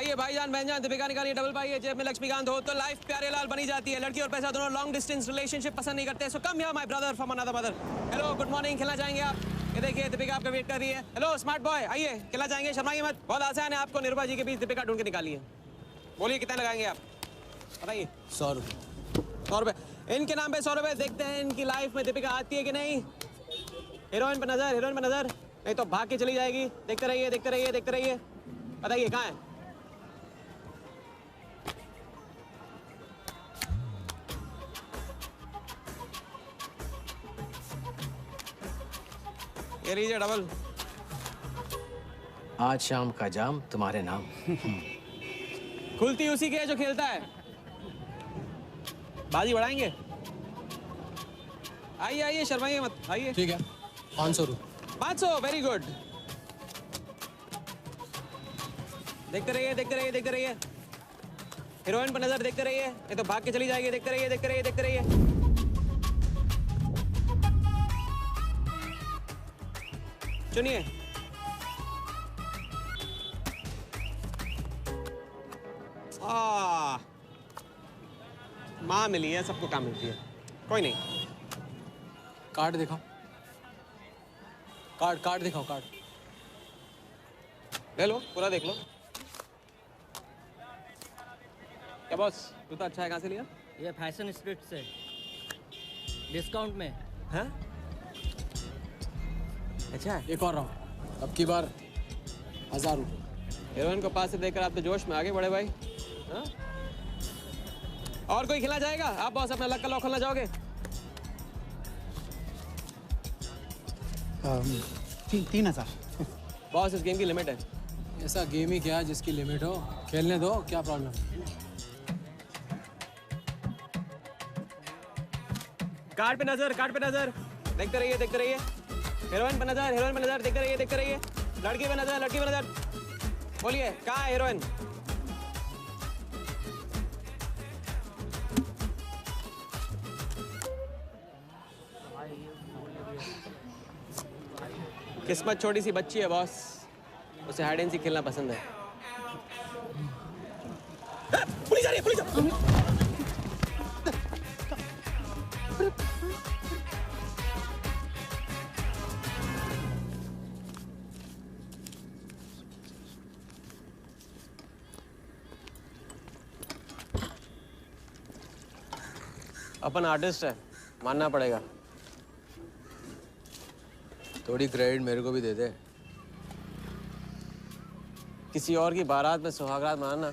आइए भाईजान बहनजान, दीपिका निकालिए डबल पाइए, जेब में लक्ष्मीकांत हो तो लाइफ प्यारे लाल बनी जाती है। लड़की और पैसा दोनों लॉन्ग डिस्टेंस रिलेशनशिप पसंद नहीं करते। So come here my brother from another mother. Hello good morning, खेलना चाहेंगे आप? ये देखिए दीपिका आपका वेट कर रही है। हेलो स्मार्ट बॉय, आइए खेलना चाहेंगे? शर्माइए मत, बहुत आसान है, आपको निर्भा जी के बीच दीपिका ढूंढ के निकाली है। बोलिए कितना लगाएंगे आप, बताइए। 100 रुपये। 100 रुपये इनके नाम पे 100 रुपये। देखते हैं इनकी लाइफ में दीपिका आती है कि नहीं। हीरोइन पे नजर, हीरोइन पे नजर, नहीं तो भाग के चली जाएगी। देखते रहिए देखते रहिए देखते रहिए, बताइए कहाँ है? ये लीजिए डबल। आज शाम का जाम तुम्हारे नाम। खुलती उसी की है जो खेलता है। बाजी बढ़ाएंगे? आइए आइए, शर्माइए मत, आइए। ठीक है, 500 रुपये। 500, वेरी गुड। देखते रहिए देखते रहिए देखते रहिए, हीरोइन पर नजर, देखते रहिए, नहीं तो भाग के चली जाएगी। देखते रहिए देखते रहिए देखते रहिए। चुनिए। माँ मिली है, सबको काम मिलती है, कोई नहीं। कार्ड दिखाओ, कार्ड दिखाओ, कार्ड ले लो, पूरा देख लो। क्या बॉस, जूता अच्छा है, कहाँ से लिया? ये फैशन स्ट्रीट से डिस्काउंट में। हाँ अच्छा है। एक और राउंड, अब की बार 1000 रुपये। हीरोइन को पास से देखकर आप तो जोश में आगे बढ़े भाई। हाँ? और कोई खिला जाएगा? आप बॉस अपना लक का लॉक खोलना चाहोगे? 3000। बॉस इस गेम की लिमिट है। ऐसा गेम ही क्या जिसकी लिमिट हो, खेलने दो, क्या प्रॉब्लम? कार्ड पे नजर, कार्ड पे नजर, देखते रहिए देखते रहिए। हीरोइन पे नजर, हीरोइन पे नजर, देखते रहिए देखते रहिए। लड़की पे नजर, लड़की पे नजर, बोलिए कहाँ है हीरोइन? किस्मत छोटी सी बच्ची है बॉस, उसे हाइड एंड सीक खेलना पसंद है। पुलिस आ रही है, पुलिस आ रही है। अपन आर्टिस्ट है, मानना पड़ेगा। थोड़ी क्रेडिट मेरे को भी दे दे। किसी और की बारात में सुहागरात मनाना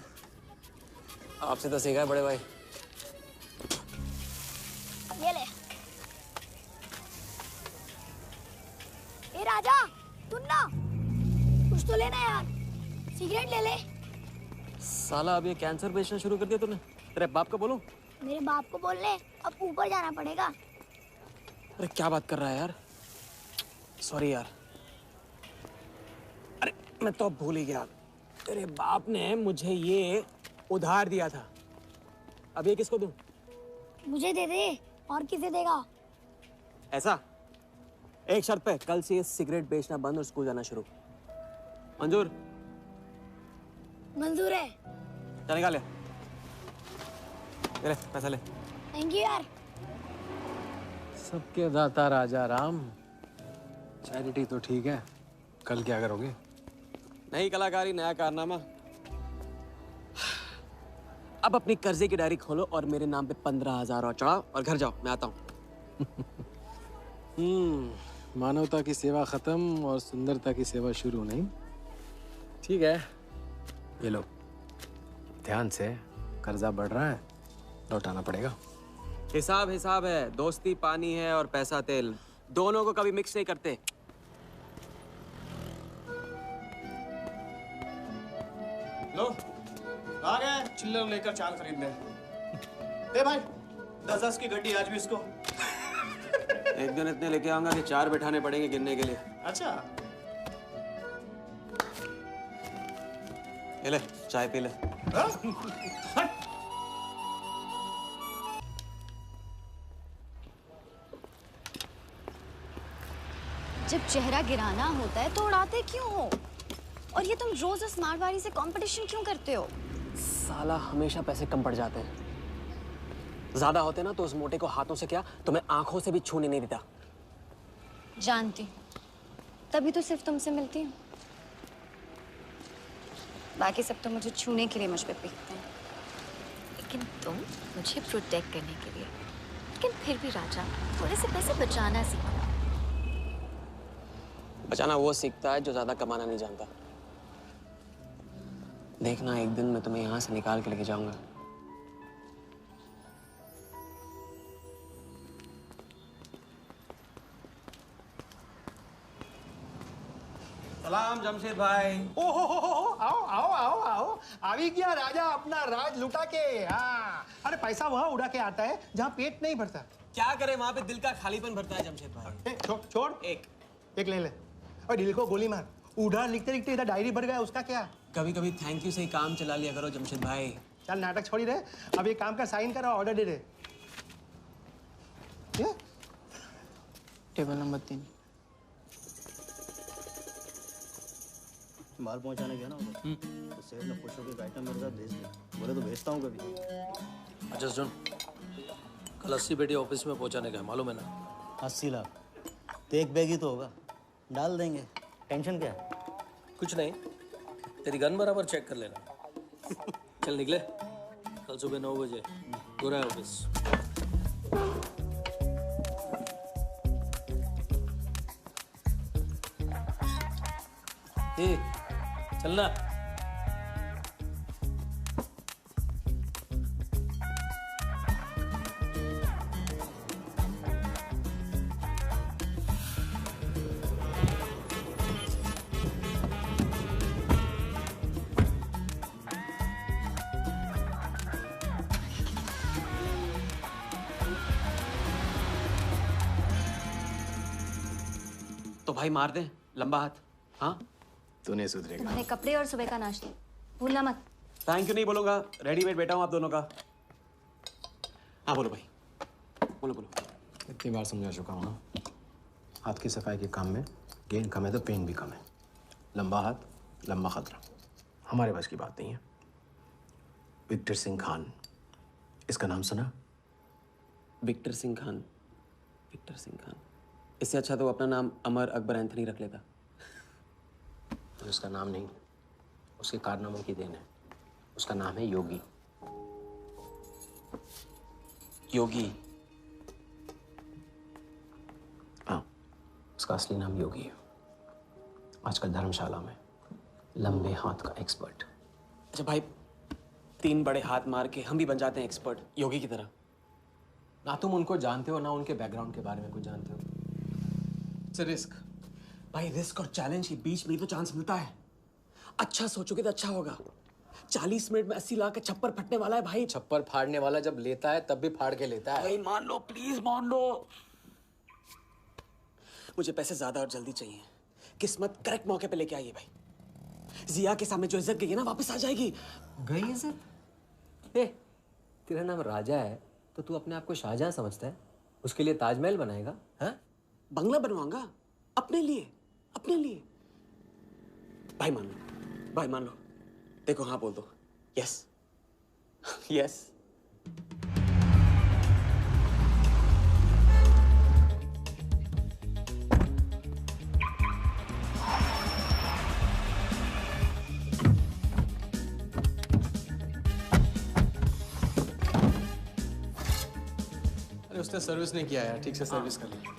आपसे तो सीखा है बड़े भाई। ये ले। ए राजा, सुन ना, कुछ तो लेना यार, सिगरेट ले ले। साला अब ये कैंसर बेचना शुरू कर दिया तूने। तेरे बाप को बोलूं? मेरे बाप को बोलने अब ऊपर जाना पड़ेगा। अरे क्या बात कर रहा है यार, सॉरी यार। अरे मैं तो अब भूल ही गया, तेरे बाप ने मुझे ये उधार दिया था। अब ये किसको दूं? मुझे दे दे, और किसे देगा? ऐसा एक शर्त पे, कल से ये सिगरेट बेचना बंद और स्कूल जाना शुरू। मंजूर? मंजूर है। चल निकाल ले, ले पैसा ले। थैंक यू यार। सबके दाता राजा राम। चैरिटी तो ठीक है, कल क्या करोगे? नई कलाकारी, नया कारनामा। अब अपनी कर्जे की डायरी खोलो और मेरे नाम पे 15,000 और चढ़ाओ और घर जाओ, मैं आता हूँ। मानवता की सेवा खत्म और सुंदरता की सेवा शुरू नहीं। ठीक है, ये लो, ध्यान से, कर्जा बढ़ रहा है, लौटाना पड़ेगा। हिसाब हिसाब है, दोस्ती पानी है और पैसा तेल, दोनों को कभी मिक्स नहीं करते। लो, आ गए चिल्लर लेकर चाल खरीदने। दे भाई, 10-10 की गड्डी आज भी इसको। एक दिन इतने लेके आऊंगा कि 4 बिठाने पड़ेंगे गिनने के लिए। अच्छा, ये ले, चाय पी ले। जब चेहरा गिराना होता है तो उड़ाते क्यों हो? और ये तुम रोज उस मारवाड़ी से कंपटीशन क्यों करते हो? साला हमेशा पैसे कम पड़ जाते हैं। ज्यादा होते ना तो उस मोटे को हाथों से क्या तुम्हें आंखों से भी छूने नहीं देता। जानती हूँ, तभी तो सिर्फ तुमसे मिलती हूँ। बाकी सब तो मुझे छूने के लिए मुझ पे पीटते हैं, लेकिन तुम मुझे प्रोटेक्ट करने के लिए। लेकिन फिर भी राजा, थोड़े से पैसे बचाना सीखो। बचाना वो सीखता है जो ज्यादा कमाना नहीं जानता। देखना एक दिन मैं तुम्हें यहाँ से निकाल के लेके जाऊंगा। सलाम जमशेद भाई। ओ हो, आओ आओ आओ आओ, अभी क्या राजा अपना राज लुटा के। हाँ, अरे पैसा वहाँ उड़ा के आता है जहाँ पेट नहीं भरता। क्या करे, वहां पे दिल का खालीपन भरता है जमशेद भाई। छोड़ एक ले ले। और दिल को गोली मार। उधार लिखते लिखते इधर डायरी भर गया, उसका क्या? कभी कभी थैंक यू से ही काम चला लिया करो जमशेद भाई। चल नाटक छोड़ी रहे, अब एक काम का साइन करा, ऑर्डर दे दे। Table number 3। माल पहुंचाने गया ना उधर, तो सेठ ने खुश होकर आइटम मेरे साथ भेज दिया। बोले तो भेजता हूँ कभी। अच्छा सुन, कल 80 पेटी ऑफिस में पहुंचाने का है, मालूम है ना? 80 लाख तो एक बैग ही तो होगा, डाल देंगे। टेंशन क्या है? कुछ नहीं, तेरी गन बराबर चेक कर लेना। चल निकले, कल सुबह 9 बजे पूरा ऑफिस। चलना। तो भाई मार दे लंबा हाथ। हाँ तू नहीं सुधरेगा। तुम्हारे कपड़े और सुबह का नाश्ता भूलना मत। थैंक यू नहीं बोलूंगा, रेडीमेड बैठा हूँ आप दोनों का। हाँ बोलो भाई, बोलो बोलो। इतनी बार समझा चुका हूँ ना, हाथ की सफाई के काम में गेन कम है तो पेन भी कम है। लंबा हाथ लंबा खतरा, हमारे बस की बात नहीं है। विक्टर सिंह खान, इसका नाम सुना? Victor Singh Khan, Victor Singh Khan. इससे अच्छा तो अपना नाम अमर अकबर एंथनी रख लेता। तो उसका नाम नहीं, उसके कारनामों की देन है। उसका नाम है योगी। योगी? हाँ, उसका असली नाम योगी है। आजकल धर्मशाला में लंबे हाथ का एक्सपर्ट। अच्छा भाई, 3 बड़े हाथ मार के हम भी बन जाते हैं एक्सपर्ट योगी की तरह। ना तुम उनको जानते हो ना उनके बैकग्राउंड के बारे में कुछ जानते हो। इट्स रिस्क भाई, रिस्क और चैलेंज के बीच में ही तो चांस मिलता है। अच्छा सोचोगे तो अच्छा होगा। 40 मिनट में 80 लाख का छप्पर फटने वाला है भाई। छप्पर फाड़ने वाला जब लेता है तब भी फाड़ के लेता है। भाई मान लो, प्लीज मान लो। मुझे पैसे ज्यादा और जल्दी चाहिए। किस्मत करेक्ट मौके पे लेके आइए भाई। जिया के सामने जो इज्जत गई है ना, वापस आ जाएगी। गई इज्जत? तेरा नाम राजा है तो तू अपने आप को शाहजहां समझता है? उसके लिए ताजमहल बनाएगा? हाँ, बंगला बनवाऊंगा अपने लिए, अपने लिए। भाई मान लो, भाई मान लो। देखो हाँ बोल दो। Yes yes. अरे उसने सर्विस नहीं किया यार, ठीक से सर्विस कर ली।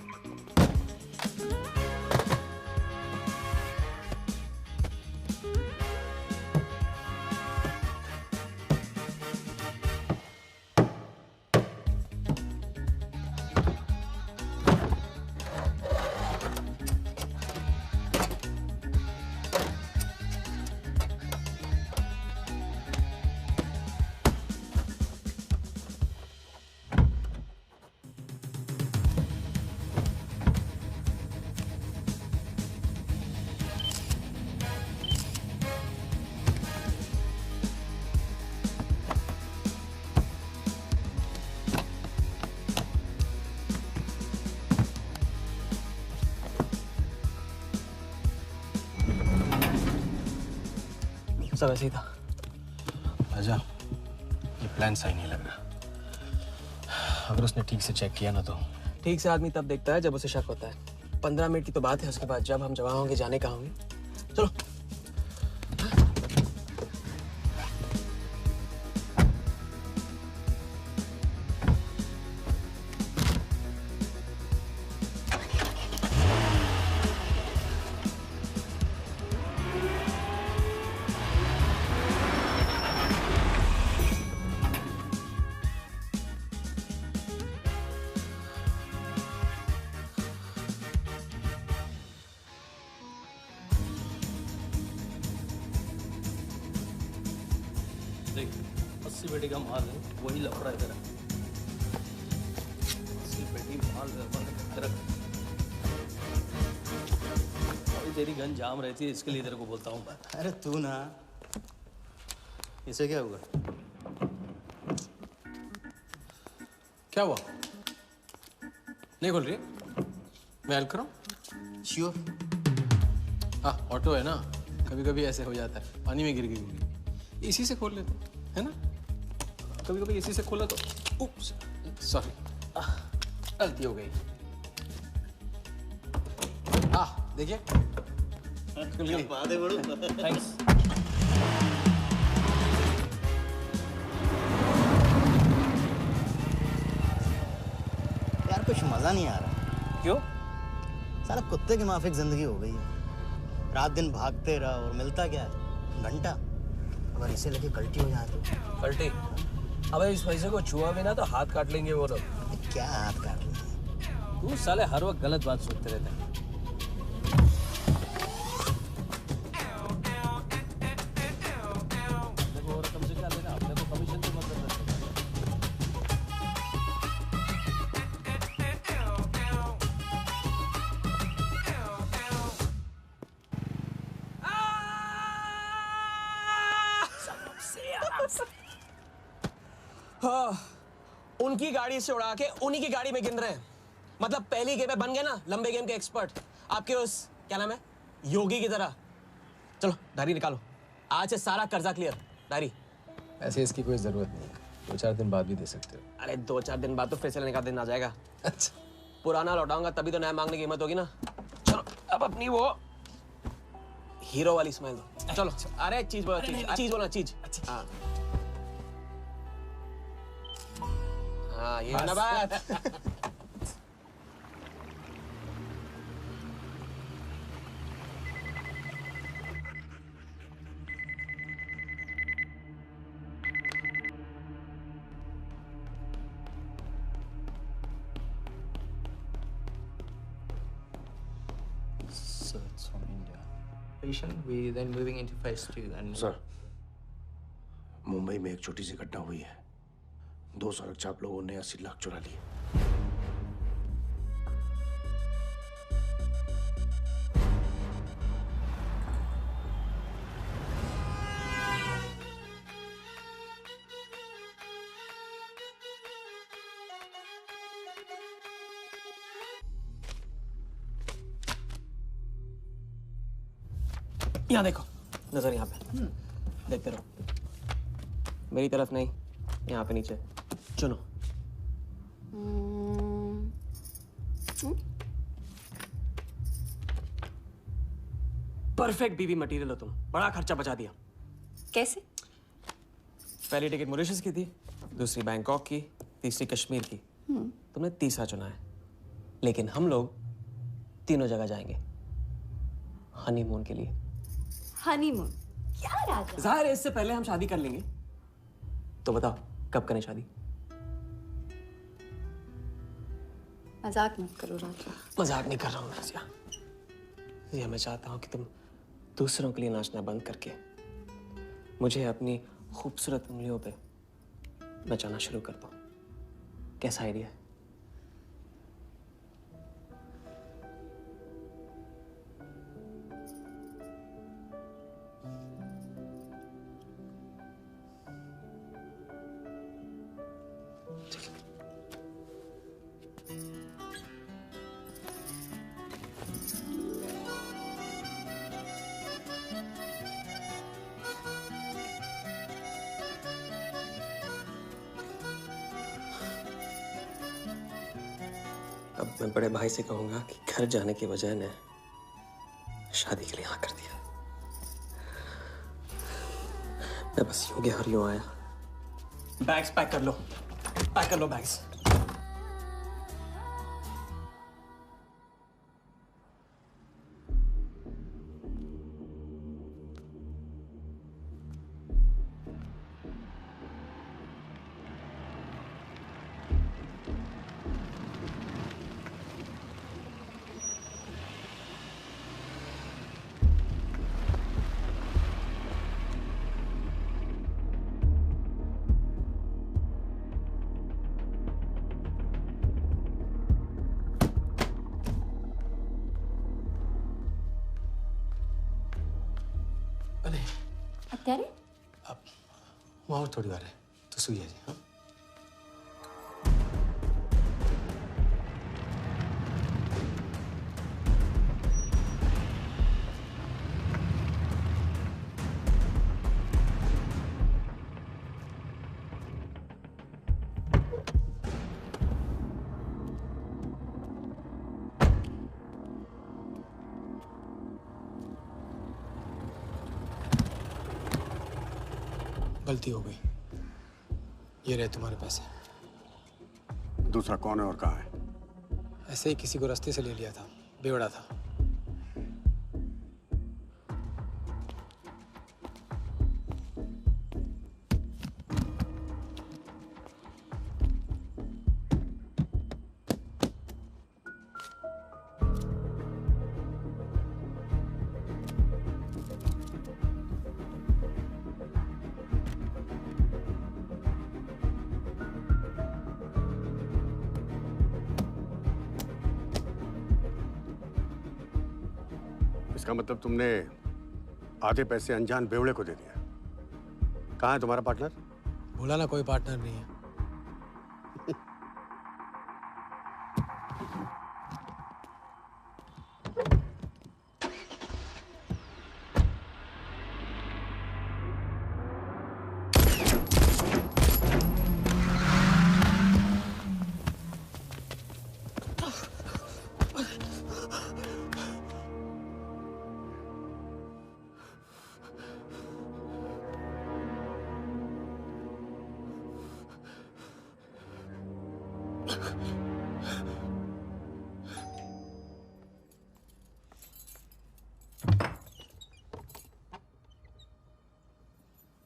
सब ऐसे ही था। राजा, ये प्लान सही नहीं लग रहा। अगर उसने ठीक से चेक किया ना तो। ठीक से आदमी तब देखता है जब उसे शक होता है। 15 मिनट की तो बात है, उसके बाद जब हम जवान होंगे जाने कहाँ होंगे। चलो। देख 80 पेटी का माल है, वही लफड़ा इधर है। 80 पेटी माल रख। अभी तेरी गन जाम रहती है, इसके लिए तेरे को बोलता हूँ मैं। अरे तू ना, इसे क्या हुआ? क्या हुआ? नहीं खोल रही? मैं हेल्प करूं? श्योर। हाँ, ऑटो है ना, कभी कभी ऐसे हो जाता है, पानी में गिर गई होगी। इसी से खोल लेते है ना? कभी कभी इसी से खोला तो उप्स, सॉरी, गलती हो गई। देखिए थैंक्स। यार कुछ मजा नहीं आ रहा। क्यों? साला कुत्ते की माफिक जिंदगी हो गई है। रात दिन भागते रहो और मिलता क्या है? घंटा। अगर इसे लेके कल्टी हो जाए तो? पलटी? अबे इस पैसे को छुआ भी ना तो हाथ काट लेंगे वो लोग। क्या हाथ काट लेंगे? तू साले हर वक्त गलत बात सोचते रहते हैं। देखो और कम से क्या लेना, अपने को कमीशन तो मतलब हाँ, उनकी गाड़ी से उड़ा के उन्हीं की गाड़ी में गिन रहे हैं। मतलब पहली गेम में बन गए ना लंबे गेम के एक्सपर्ट, आपके उस क्या नाम है योगी की तरह। चलो डायरी निकालो, आज से सारा कर्जा क्लियर। डायरी। ऐसे इसकी कोई जरूरत नहीं, 2-4 दिन बाद भी दे सकते हो। अरे 2-4 दिन बाद तो फिर से लेने का दिन आ जाएगा। अच्छा, पुराना लौटाऊंगा तभी तो नया मांगने की हिम्मत होगी ना। चलो अब अपनी वो हीरो वाली स्माइल दो। चलो। अरे चीज बोलो, चीज बोलो, चीज। हाँ हाँ, ये है ना बात। So it's from India. Patient, we then moving into phase 2 and sir, Mumbai में एक छोटी सी घटना हुई है। 2 सड़क चाप लोगों ने 80 लाख चुरा लिए। यहाँ देखो, नजर यहाँ पे। देखते रहो, मेरी तरफ नहीं, यहाँ पे नीचे। चुनो। परफेक्ट बीवी मटेरियल हो तुम, बड़ा खर्चा बचा दिया। कैसे? पहली टिकट मॉरिशस की थी, दूसरी बैंकॉक की, तीसरी कश्मीर की। तुमने तीसरा चुना है, लेकिन हम लोग तीनों जगह जाएंगे हनीमून के लिए। हनीमून? क्या राजा? जाहिर है इससे पहले हम शादी कर लेंगे। तो बताओ कब करें शादी? मजाक मत करो राजा। मजाक नहीं कर रहा हूँ रज़िया। ये मैं चाहता हूँ कि तुम दूसरों के लिए नाचना बंद करके मुझे अपनी खूबसूरत उंगलियों पे नचाना शुरू कर दो। कैसा आइडिया है? मैं बड़े भाई से कहूंगा कि घर जाने के बजाय ने शादी के लिए हाँ कर दिया। मैं बस यूं गया और यूं आया। बैग्स पैक कर लो, पैक कर लो बैग्स। અત્યારે वहाँ और थोड़ी बार है तो सुई जी। हाँ गलती हो गई। ये रहे तुम्हारे पैसे। दूसरा कौन है और कहाँ है? ऐसे ही किसी को रास्ते से ले लिया था, बेवड़ा था। इसका मतलब तुमने आधे पैसे अनजान बेवड़े को दे दिया। कहाँ है तुम्हारा पार्टनर? बोला ना कोई पार्टनर नहीं है।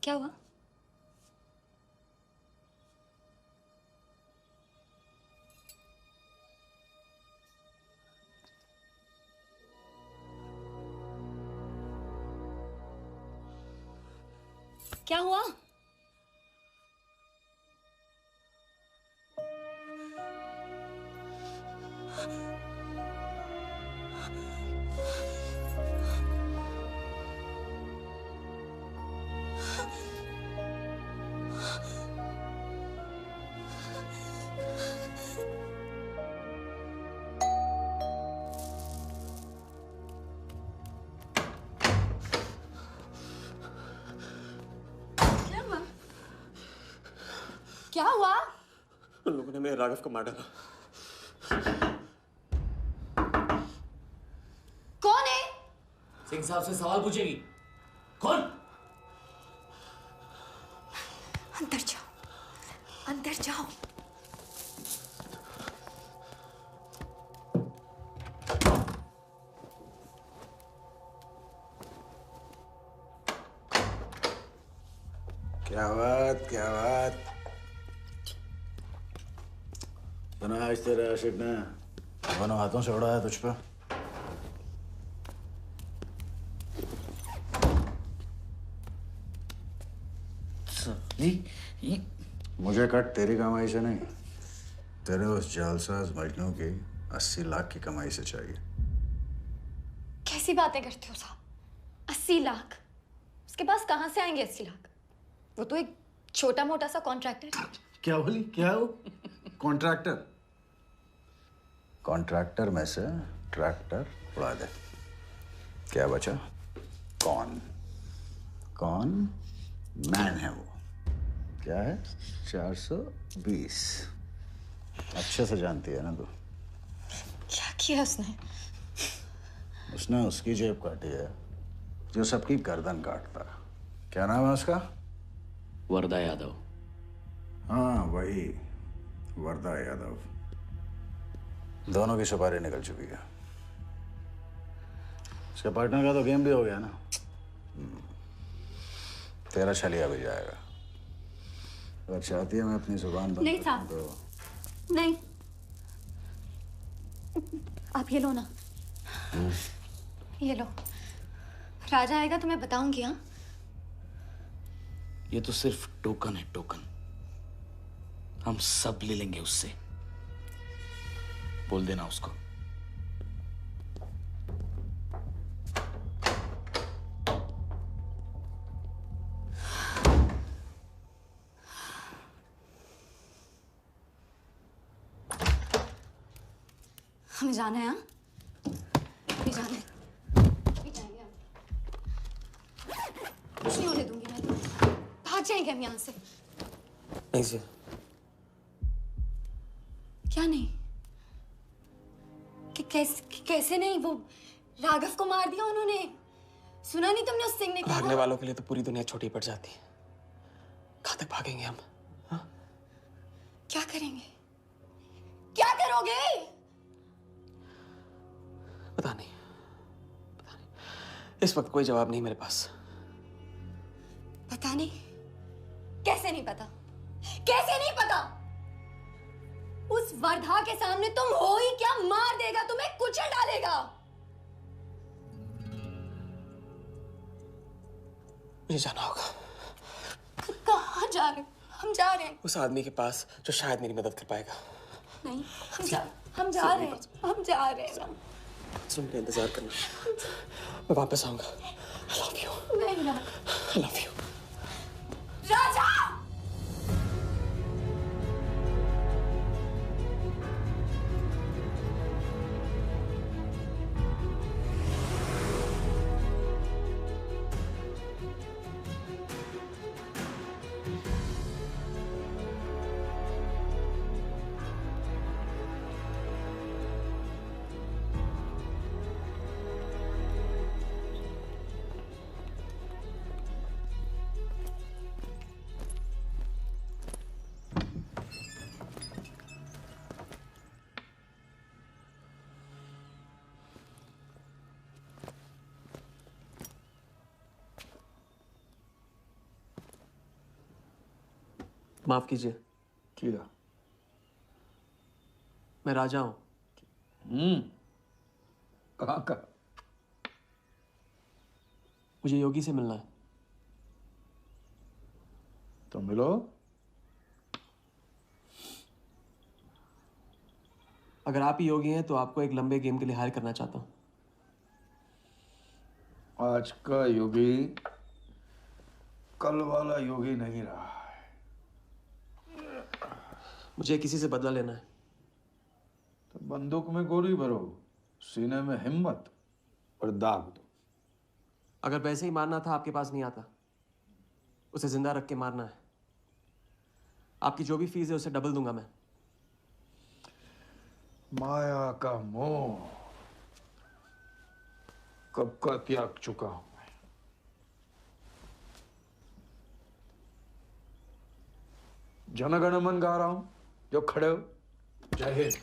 क्या हुआ? क्या हुआ? क्या हुआ? उन लोगों ने मेरे राघव को मार डाला। कौन है? सिंह साहब से सवाल पूछेगी। कौन? अंदर जाओ, अंदर जाओ। क्या बात, क्या बात। सुना आज तेरे आशिक ने दोनों हाथों से उड़ाया तुझ पे। मुझे कट तेरी कमाई से नहीं, तेरे उस जालसाज मजनू की 80 लाख की कमाई से चाहिए। कैसी बातें करते हो साहब? 80 लाख? उसके पास कहां से आएंगे 80 लाख? वो तो एक छोटा मोटा सा कॉन्ट्रैक्टर है। क्या बोली? क्या हो? कॉन्ट्रैक्टर? कॉन्ट्रैक्टर में से ट्रैक्टर उड़ा दे। क्या बचा? कौन? कौन मैन है वो? क्या है? 420। अच्छे से जानती है ना तू। किया उसने? उसने उसकी जेब काटी है जो सबकी गर्दन काटता है। क्या नाम है उसका? वरदा यादव। हाँ वही, वरदा यादव। दोनों की सुपारी निकल चुकी है। उसके पार्टनर का तो गेम भी हो गया ना। तेरा छलिया भी जाएगा। अगर चाहती है मैं अपनी जुबान बंद नहीं करूं साहब। तो नहीं, आप ये लो ना। ये लो। राजा आएगा तो मैं बताऊंगी। हाँ, ये तो सिर्फ टोकन है, टोकन। हम सब ले लेंगे उससे। बोल देना उसको। हमें जाना है। हाँ, अभी जाना है। अभी जाएंगे हम। कुछ नहीं होने दूंगी मैं। भाग जाएंगे हम यहाँ से। नहीं जी। क्या नहीं? कैसे नहीं? वो राघव को मार दिया उन्होंने। सुना नहीं तुमने उस सिंह ने क्या? भागने वालों के लिए तो पूरी दुनिया छोटी पड़ जाती है। कहाँ तक भागेंगे हम? क्या करेंगे? क्या करोगे? पता नहीं। इस वक्त कोई जवाब नहीं मेरे पास। पता नहीं? कैसे नहीं पता? कैसे नहीं पता? उस वर्धा के सामने तुम हो ही क्या? मार देगा, तुम्हें कुचल डालेगा। मुझे जाना होगा। कहाँ जा रहे हो? हम जा रहे हैं। उस आदमी के पास जो शायद मेरी मदद कर पाएगा। नहीं, हम जा रहे हैं। हम जा रहे हैं। सुन के इंतजार करना। मैं वापस आऊंगा। I love you. नहीं ना। I love you. राजा! माफ कीजिए। किया। मैं राजा हूं। कहाँ का? मुझे योगी से मिलना है। तो मिलो। अगर आप ही योगी हैं तो आपको एक लंबे गेम के लिए हायर करना चाहता हूं। आज का योगी कल वाला योगी नहीं रहा है। मुझे किसी से बदला लेना है। तो बंदूक में गोली भरो, सीने में हिम्मत और दाग दो। अगर वैसे ही मारना था आपके पास नहीं आता। उसे जिंदा रख के मारना है। आपकी जो भी फीस है उसे डबल दूंगा मैं। माया का मोह कब का त्याग चुका हूं मैं। जनगण मन गा रहा हूं, जो खड़े हो। जय हिंद।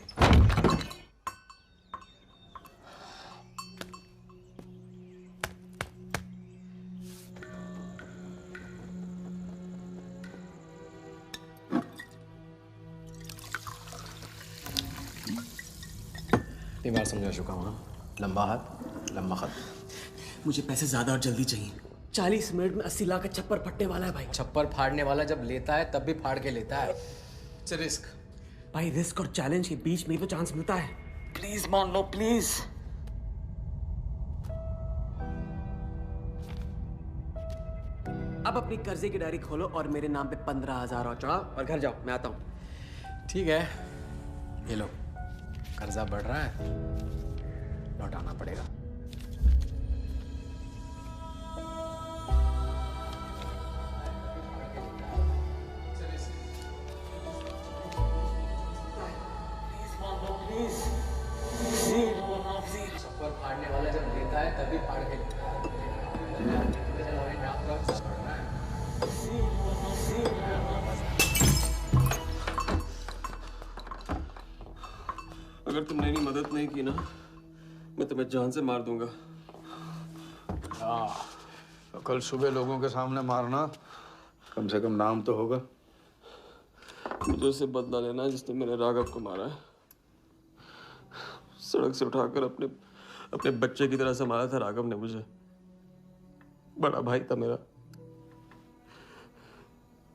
इतनी बार समझा चुका हूं ना। लंबा हाथ लंबा खत। मुझे पैसे ज्यादा और जल्दी चाहिए। 40 मिनट में 80 लाख का छप्पर फटने वाला है भाई। छप्पर फाड़ने वाला जब लेता है तब भी फाड़ के लेता है। इट्स रिस्क भाई। रिस्क और चैलेंज के बीच में ही तो चांस मिलता है। प्लीज मान लो प्लीज। अब अपनी कर्जे की डायरी खोलो और मेरे नाम पे 15,000 और चढ़ाओ और घर जाओ। मैं आता हूं। ठीक है, ये लो। कर्जा बढ़ रहा है, लौटाना पड़ेगा। प्लीज तभी फाड़ के अगर तुमने मेरी मदद नहीं की ना, मैं तुम्हें जान से मार दूंगा। हाँ, तो कल सुबह लोगों के सामने मारना, कम से कम नाम तो होगा। मुझे उससे बदला लेना जिसने मेरे राघव को मारा है। सड़क से उठाकर अपने बच्चे की तरह संभाला था राघव ने मुझे। बड़ा भाई था मेरा,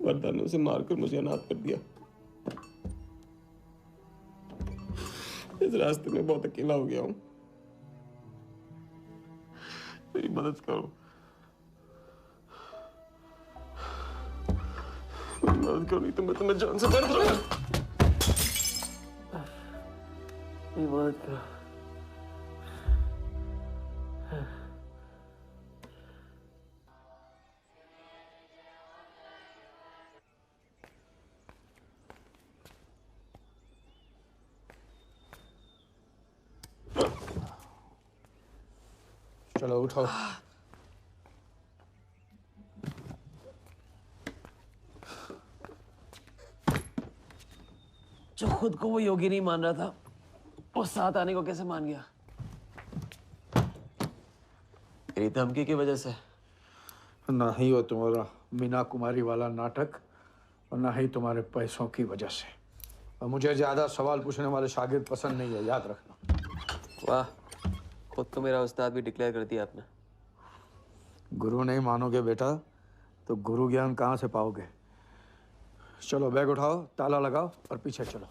वरदान ने उसे मारकर मुझे अनाथ कर दिया। इस रास्ते में बहुत अकेला हो गया हूं। मेरी मदद करो, मेरी मदद करो, नहीं तो मैं तुम्हें जान से मार दूंगा। मेरी मदद करो। चलो उठो। जो खुद को वो योगी नहीं मान रहा था, वो साथ आने को कैसे मान गया? मेरी धमकी की वजह से। ना ही वो तुम्हारा मीना कुमारी वाला नाटक और ना ही तुम्हारे पैसों की वजह से। और मुझे ज्यादा सवाल पूछने वाले शागिर्द पसंद नहीं है, याद रखना। वाह, खुद तो मेरा उस्ताद भी डिक्लेयर कर दिया आपने। गुरु नहीं मानोगे बेटा तो गुरु ज्ञान कहाँ से पाओगे? चलो बैग उठाओ, ताला लगाओ और पीछे चलो।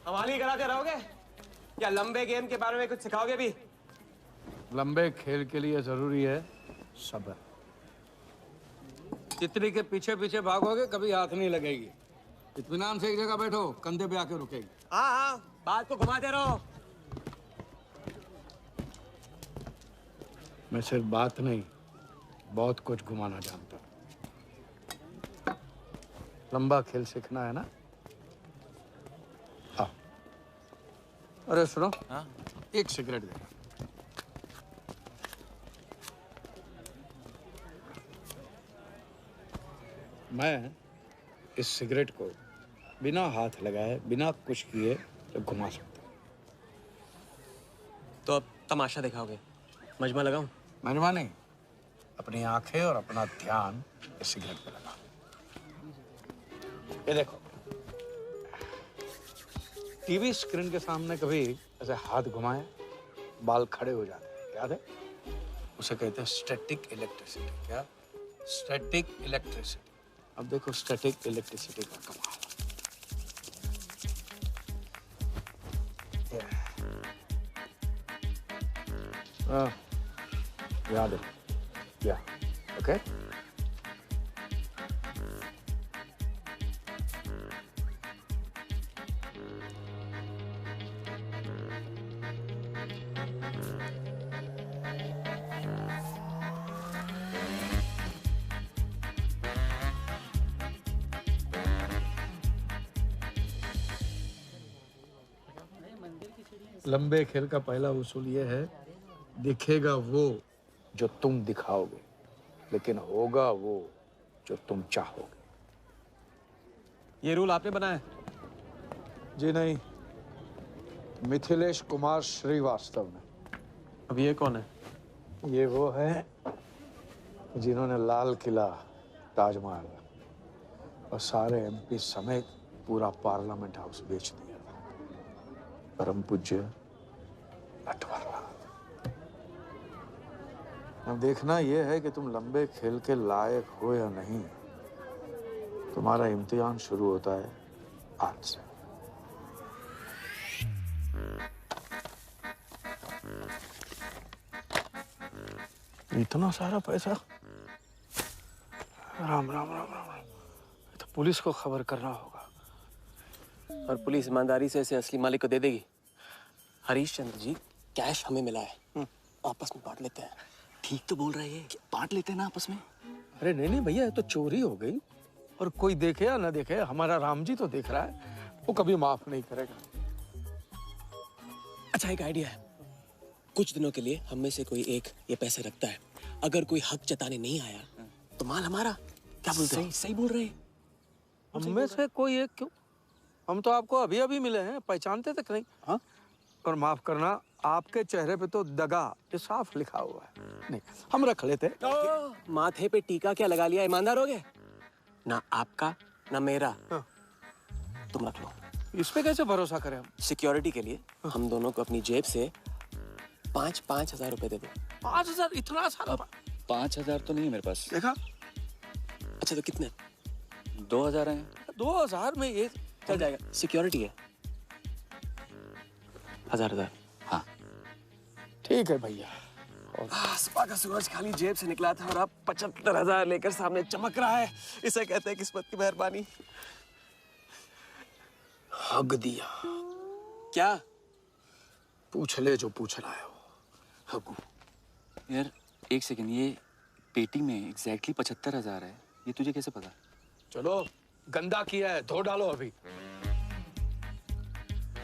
हमारी कराते रहोगे या लंबे गेम के बारे में कुछ सिखाओगे भी? लंबे खेल के लिए जरूरी है सब्र। तितली के पीछे पीछे भागोगे कभी हाथ नहीं लगेगी। इत्मीनान से एक जगह बैठो, कंधे पे आके रुकेगी। हाँ हाँ, बात को घुमाते रहो। मैं सिर्फ बात नहीं, बहुत कुछ घुमाना जानता हूँ। लंबा खेल सीखना है ना? हाँ। अरे सुनो, हाँ? एक सिगरेट देना। मैं इस सिगरेट को बिना हाथ लगाए, बिना कुछ किए तो घुमा सकता हूँ। तो अब तमाशा दिखाओगे? मजमा लगाऊं? मजमा नहीं, अपनी आंखें और अपना ध्यान इस सिगरेट पे लगा। ये देखो, टीवी स्क्रीन के सामने कभी ऐसे हाथ घुमाए बाल खड़े हो जाते हैं, याद है? उसे कहते हैं स्टैटिक इलेक्ट्रिसिटी। क्या? Static electricity. अब देखो स्टैटिक इलेक्ट्रिसिटी का कमाल। याद है? या ओके। लंबे खेल का पहला उसूल यह है, दिखेगा वो जो तुम दिखाओगे, लेकिन होगा वो जो तुम चाहोगे। ये रूल आपने बनाया? जी नहीं, मिथिलेश कुमार श्रीवास्तव ने। अब ये कौन है? ये वो है जिन्होंने लाल किला, ताजमहल और सारे एमपी समेत पूरा पार्लियामेंट हाउस बेच दिया था। परम पूज्य नटवरलाल। अब देखना यह है कि तुम लंबे खेल के लायक हो या नहीं। तुम्हारा इम्तिहान शुरू होता है आज से। इतना सारा पैसा? राम राम राम राम राम। तो पुलिस को खबर करना होगा। और पुलिस ईमानदारी से इसे असली मालिक को दे देगी। हरीश चंद्र जी, कैश हमें मिला है, आपस में बांट लेते हैं। ठीक तो बोल रहे हैं, बांट लेते हैं ना आपस में। अरे नहीं नहीं भैया, ये तो चोरी हो गई, और कोई देखे या ना देखे, हमारा राम जी तो देख रहा है, वो कभी माफ नहीं करेगा। अच्छा, एक आइडिया है। कुछ दिनों के लिए हम में से कोई एक ये पैसे रखता है, अगर कोई हक जताने नहीं आया तो माल हमारा। क्या बोलते हो? सही बोल रहे हैं। हम में से कोई एक क्यों, हम तो आपको अभी अभी मिले हैं, पहचानते तक नहीं। हाँ, और माफ करना, आपके चेहरे पे तो दगा ये साफ लिखा हुआ है। नहीं, हम रख लेते। माथे पे टीका क्या लगा लिया, ईमानदार हो गए ना? आपका ना मेरा। तुम रख लो। इस पे कैसे भरोसा करें हम? सिक्योरिटी के लिए हम दोनों को अपनी जेब से 5,000 रुपए दे दो। 5,000? इतना सारा? 5,000 तो नहीं है मेरे पास। देखा? अच्छा तो कितने? 2,000 हैं। 2,000 में ये चल जाएगा, सिक्योरिटी है। 1,000। हाँ ठीक है भैया। सुबह का सूरज खाली जेब से निकला था और अब 75,000 लेकर सामने चमक रहा है। इसे कहते हैं किस्मत की मेहरबानी। हग दिया। क्या? पूछ ले जो पूछ रहा है वो। हगू। यार एक सेकंड, ये पेटी में एग्जैक्टली 75,000 है, ये तुझे कैसे पता? चलो, गंदा किया है, धो डालो अभी।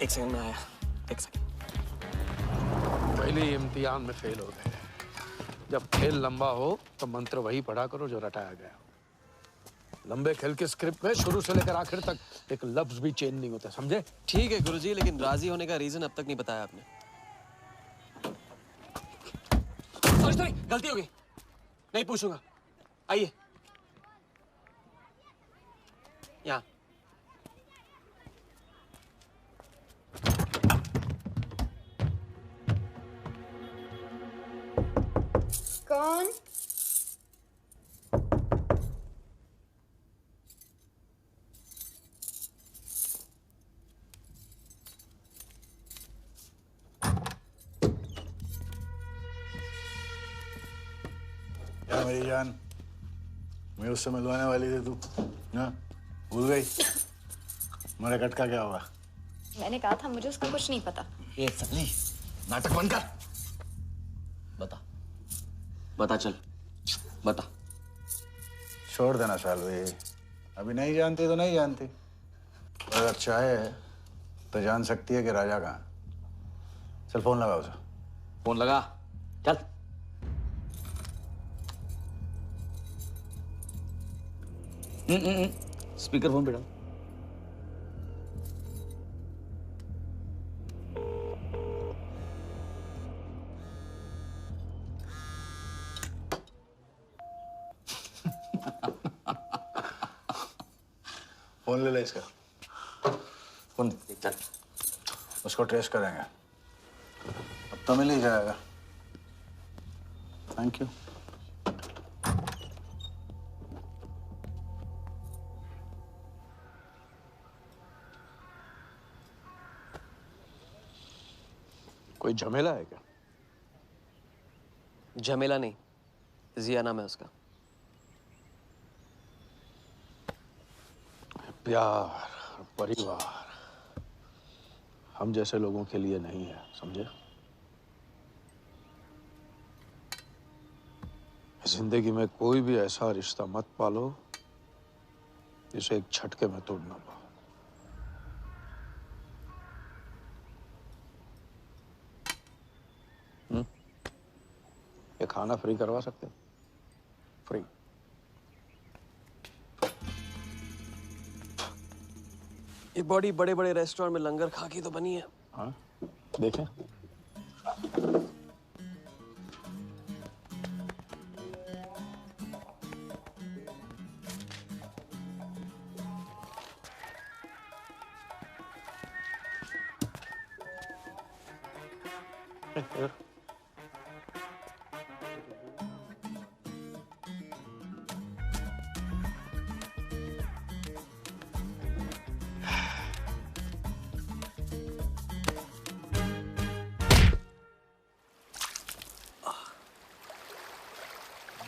एक सेकंड में आया, एक सेकंड। पहले ही इम्तिहान में फेल हो गए। जब खेल लंबा हो तो मंत्र वही पढ़ा करो जो रटाया गया। लंबे खेल के स्क्रिप्ट में शुरू से लेकर आखिर तक एक लफ्ज भी चेंज नहीं होता, समझे? ठीक है गुरुजी, लेकिन राजी होने का रीजन अब तक नहीं बताया आपने। सॉरी, गलती हो गई, नहीं पूछूंगा। आइए यहाँ। कौन? क्या मेरी जान, मैं उससे मिलवाने वाली थी, तू ना भूल गई? मेरा कटका क्या हुआ? मैंने कहा था मुझे उसका कुछ नहीं पता। ये सगली नाटक बंद कर। बता चल, बता। छोड़ देना सालवी, अभी नहीं जानती तो नहीं जानती, अगर चाहे तो जान सकती है कि राजा कहाँ। चल फोन लगा उसे। फोन लगा, चल। स्पीकर फोन पे डाल। फोन ले ले इसका, फोन चल, उसको ट्रेस करेंगे, अब तो मिल ही जाएगा। Thank you. कोई झमेला है क्या? झमेला नहीं, जिया नाम है उसका। प्यार, परिवार हम जैसे लोगों के लिए नहीं है, समझे? जिंदगी में कोई भी ऐसा रिश्ता मत पालो जिसे एक झटके में तोड़ ना पाओ। ये खाना फ्री करवा सकते? फ्री। ये बॉडी बड़े बड़े रेस्टोरेंट में लंगर खा के तो बनी है। हाँ, देखें।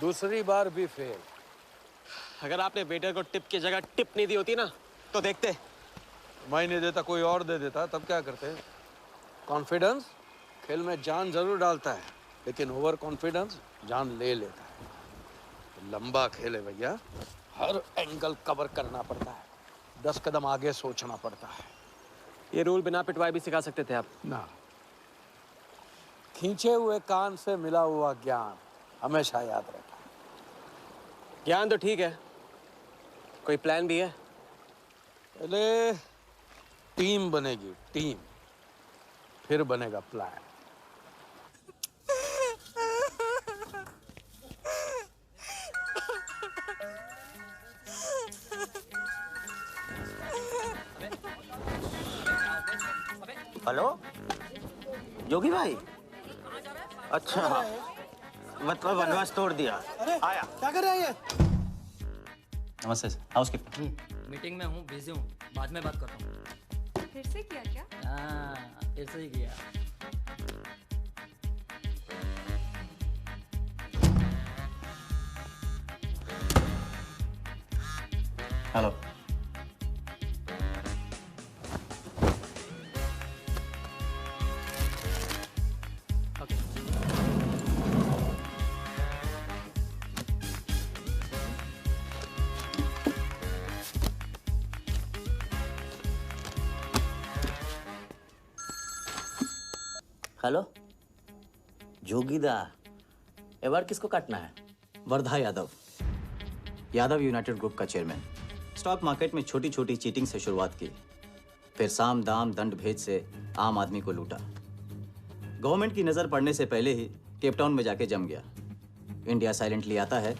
दूसरी बार भी फेल। अगर आपने वेटर को टिप की जगह टिप नहीं दी होती ना तो देखते। मैं नहीं देता, कोई और दे देता, तब क्या करते? कॉन्फिडेंस खेल में जान जरूर डालता है। लेकिन ओवर कॉन्फिडेंस जान ले लेता है। तो लंबा खेले भैया, हर एंगल कवर करना पड़ता है, 10 कदम आगे सोचना पड़ता है। ये रूल बिना पिटवाए भी सिखा सकते थे आप ना। खींचे हुए कान से मिला हुआ ज्ञान हमेशा याद रहता है। ज्ञान तो ठीक है, कोई प्लान भी है? पहले टीम बनेगी, टीम, फिर बनेगा प्लान। हेलो जोगी भाई। अच्छा, मतलब वनवास तोड़ दिया। आया। क्या कर रहे हैं ये? नमस्ते सर, हाउसकीपिंग। मीटिंग में हूँ, बिजी हूँ, बाद में बात करता हूँ। फिर से किया क्या? हाँ, फिर से ही किया। हेलो। हेलो जोगीदा, ए बार किसको काटना है? वर्धा यादव, यादव यूनाइटेड ग्रुप का चेयरमैन। स्टॉक मार्केट में छोटी छोटी चीटिंग से शुरुआत की, फिर साम दाम दंड भेद से आम आदमी को लूटा। गवर्नमेंट की नज़र पड़ने से पहले ही केप टाउन में जाके जम गया। इंडिया साइलेंटली आता है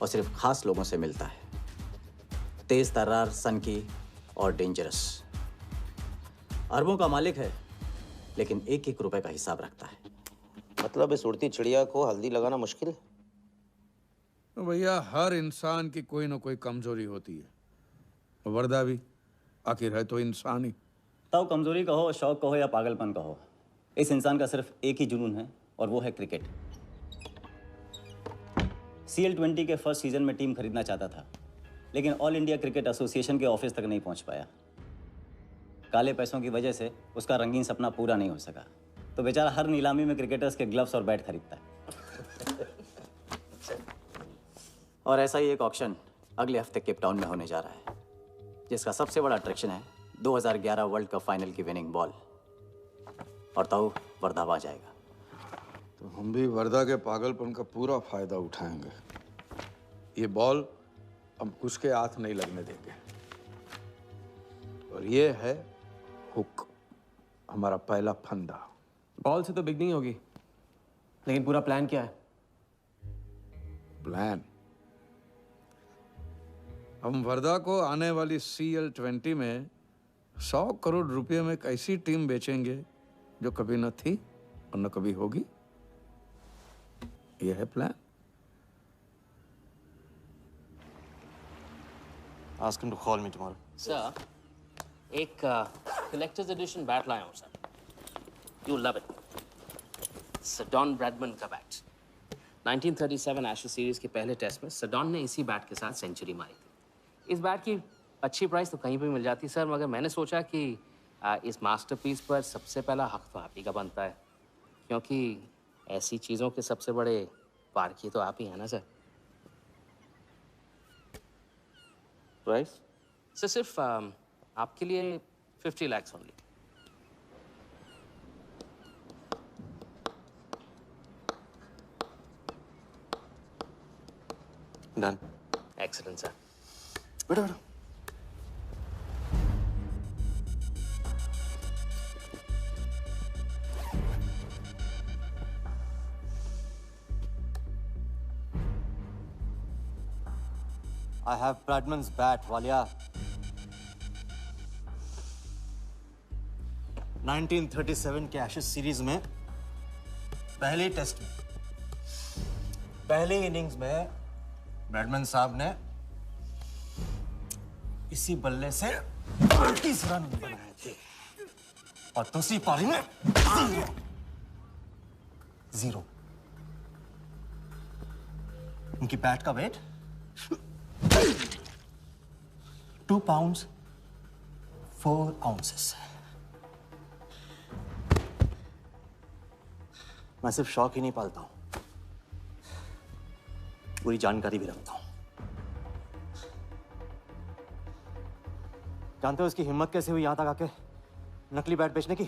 और सिर्फ खास लोगों से मिलता है। तेज तर्रार, सनकी और डेंजरस। अरबों का मालिक है, लेकिन एक एक रुपए का हिसाब रखता है। मतलब इस उड़ती चिड़िया को हल्दी लगाना मुश्किल है? तो भैया हर इंसान की कोई ना कोई कमजोरी होती है। वर्दा भी आखिर है तो इंसान ही। ताऊ कमजोरी कहो, शौक कहो या पागलपन कहो, इस इंसान का सिर्फ एक ही जुनून है और वो है क्रिकेट। CL20 के फर्स्ट सीजन में टीम खरीदना चाहता था, लेकिन ऑल इंडिया क्रिकेट एसोसिएशन के ऑफिस तक नहीं पहुंच पाया। काले पैसों की वजह से उसका रंगीन सपना पूरा नहीं हो सका, तो बेचारा हर नीलामी में क्रिकेटर्स के ग्लव्स और बैट खरीदता है। और ऐसा ही एक ऑक्शन अगले हफ्ते केप टाउन में होने जा रहा है, जिसका सबसे बड़ा अट्रैक्शन है 2011 वर्ल्ड कप फाइनल की विनिंग बॉल। और ताऊ वर्धा आ जाएगा। तो हम भी वर्दा के पागलपन का पूरा फायदा उठाएंगे। ये बॉल हम उसके हाथ नहीं लगने देंगे। और ये है हुक, हमारा पहला फंदा। बॉल से तो बिगनिंग होगी, लेकिन पूरा प्लान क्या है? प्लान, हम वर्दा को आने वाली CL20 में 100 करोड़ रुपए में एक ऐसी टीम बेचेंगे जो कभी न थी और न कभी होगी। यह है plan. Ask him to call me tomorrow. Sir, एक कलेक्टर्स एडिशन बैट लाया हूँ sir. You love it. Sir Don Bradman का बैट। 1937 एशेज सीरीज के पहले टेस्ट में सडॉन ने इसी बैट के साथ सेंचुरी मारी थी। इस बैट की अच्छी प्राइस तो कहीं भी मिल जाती सर, मगर मैंने सोचा कि इस मास्टरपीस पर सबसे पहला हक तो आप ही का बनता है, क्योंकि ऐसी चीज़ों के सबसे बड़े पारखी तो आप ही हैं ना सर। प्राइस सर सिर्फ आपके लिए 50 lakhs only. Done. Excellent sir. बैठो बैठो। I have Bradman's bat, Walia. 1937 के एशेज सीरीज में पहले टेस्ट में पहले इनिंग्स में ब्रैडमन साहब ने इसी बल्ले से 30 रन बनाए थे और दूसरी पारी में 0। उनकी बैट का वेट 2 pounds 4 ounces। मैं सिर्फ शौक ही नहीं पालता हूँ, पूरी जानकारी भी रखता हूँ। जानते हो इसकी हिम्मत कैसे हुई यहां तक आके नकली बैट बेचने की?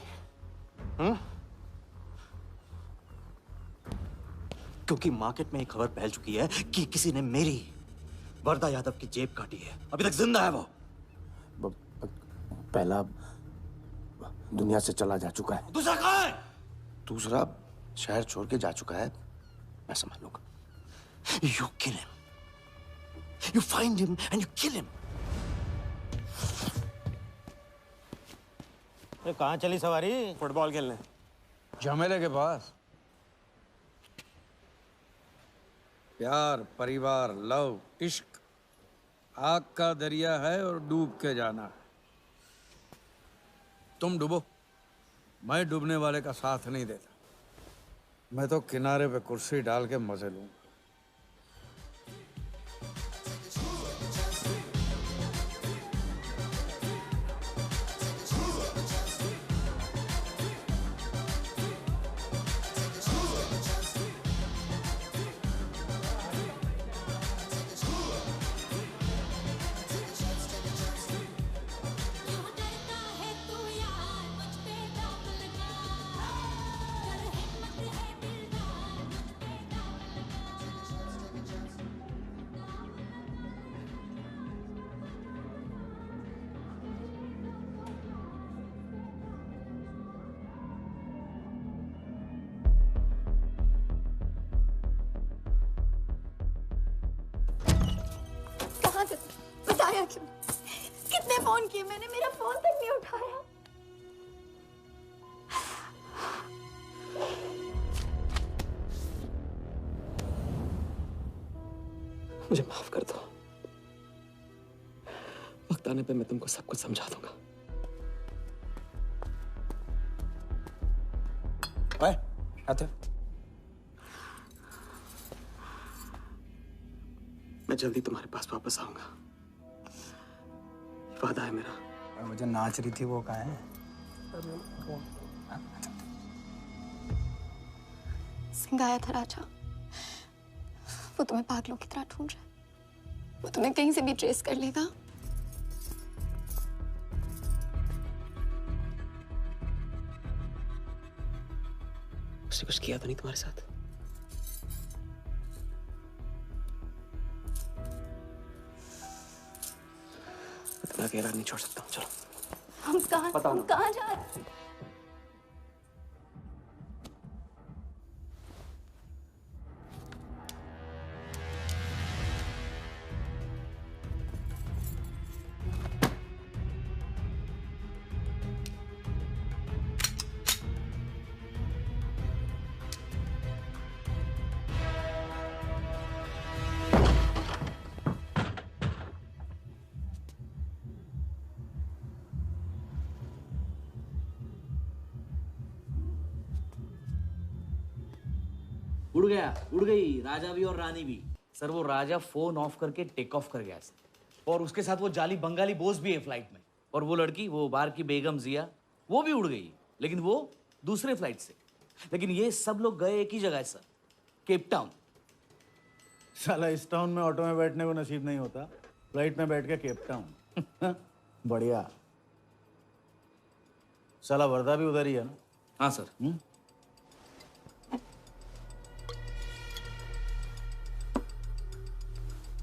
क्योंकि मार्केट में एक खबर फैल चुकी है कि किसी ने मेरी वरदा यादव की जेब काटी है। अभी तक जिंदा है वो। पहला दुनिया से चला जा चुका है, दूसरा कहाँ है? दूसरा शहर छोड़ के जा चुका है, मैं समझ लूंगा। You kill him. You find him and you kill him. अरे कहाँ चली सवारी? फुटबॉल खेलने। झमेले के पास। प्यार, परिवार, लव, इश्क आग का दरिया है और डूब के जाना है। तुम डूबो, मैं डूबने वाले का साथ नहीं देता। मैं तो किनारे पे कुर्सी डाल के मजे लूंगा। बताया क्यों? कितने फोन किए मैंने, मेरा फोन तक नहीं उठाया। मुझे माफ कर दो, वक्त आने पे मैं तुमको सब कुछ समझा दूंगा। आते मैं जल्दी तुम्हारे पास वापस आऊंगा, वादा है मेरा। वो जो नाच रही थी वो कहाँ है? सिंह आया था राजा, वो तुम्हें पागलों की तरह ढूंढ रहा है। वो तुम्हें कहीं से भी ट्रेस कर लेगा। उसने कुछ किया तो नहीं तुम्हारे साथ? मैं अकेला नहीं छोड़ सकता हूँ, चलो। हम कहाँ जा रहे हैं? उड़ गई राजा भी और रानी भी। सर वो राजा फोन ऑफ करके टेक ऑफ कर गया सर, और उसके साथ वो जाली बंगाली बोस भी है फ्लाइट में। और वो लड़की, वो बार की बेगम जिया, वो भी उड़ गई, लेकिन वो दूसरे फ्लाइट से। लेकिन ये सब लोग गए एक ही जगह है सर, केप टाउन। साला इस टाउन में ऑटो में बैठने को नसीब नहीं होता, फ्लाइट में बैठ के केप टाउन। बढ़िया। साला वर्दा भी उधर ही है ना? हाँ सर।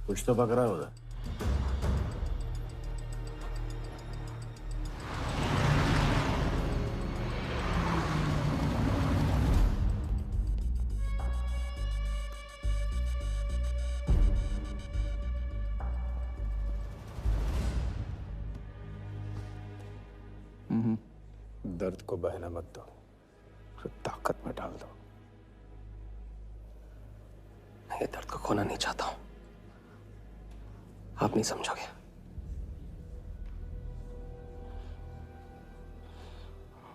कुछ तो पकड़ा है उधर। दर्द को बहने मत दो, उसे ताकत में डाल दो। मैं ये दर्द को खोना नहीं चाहता हूं, आप नहीं समझोगे।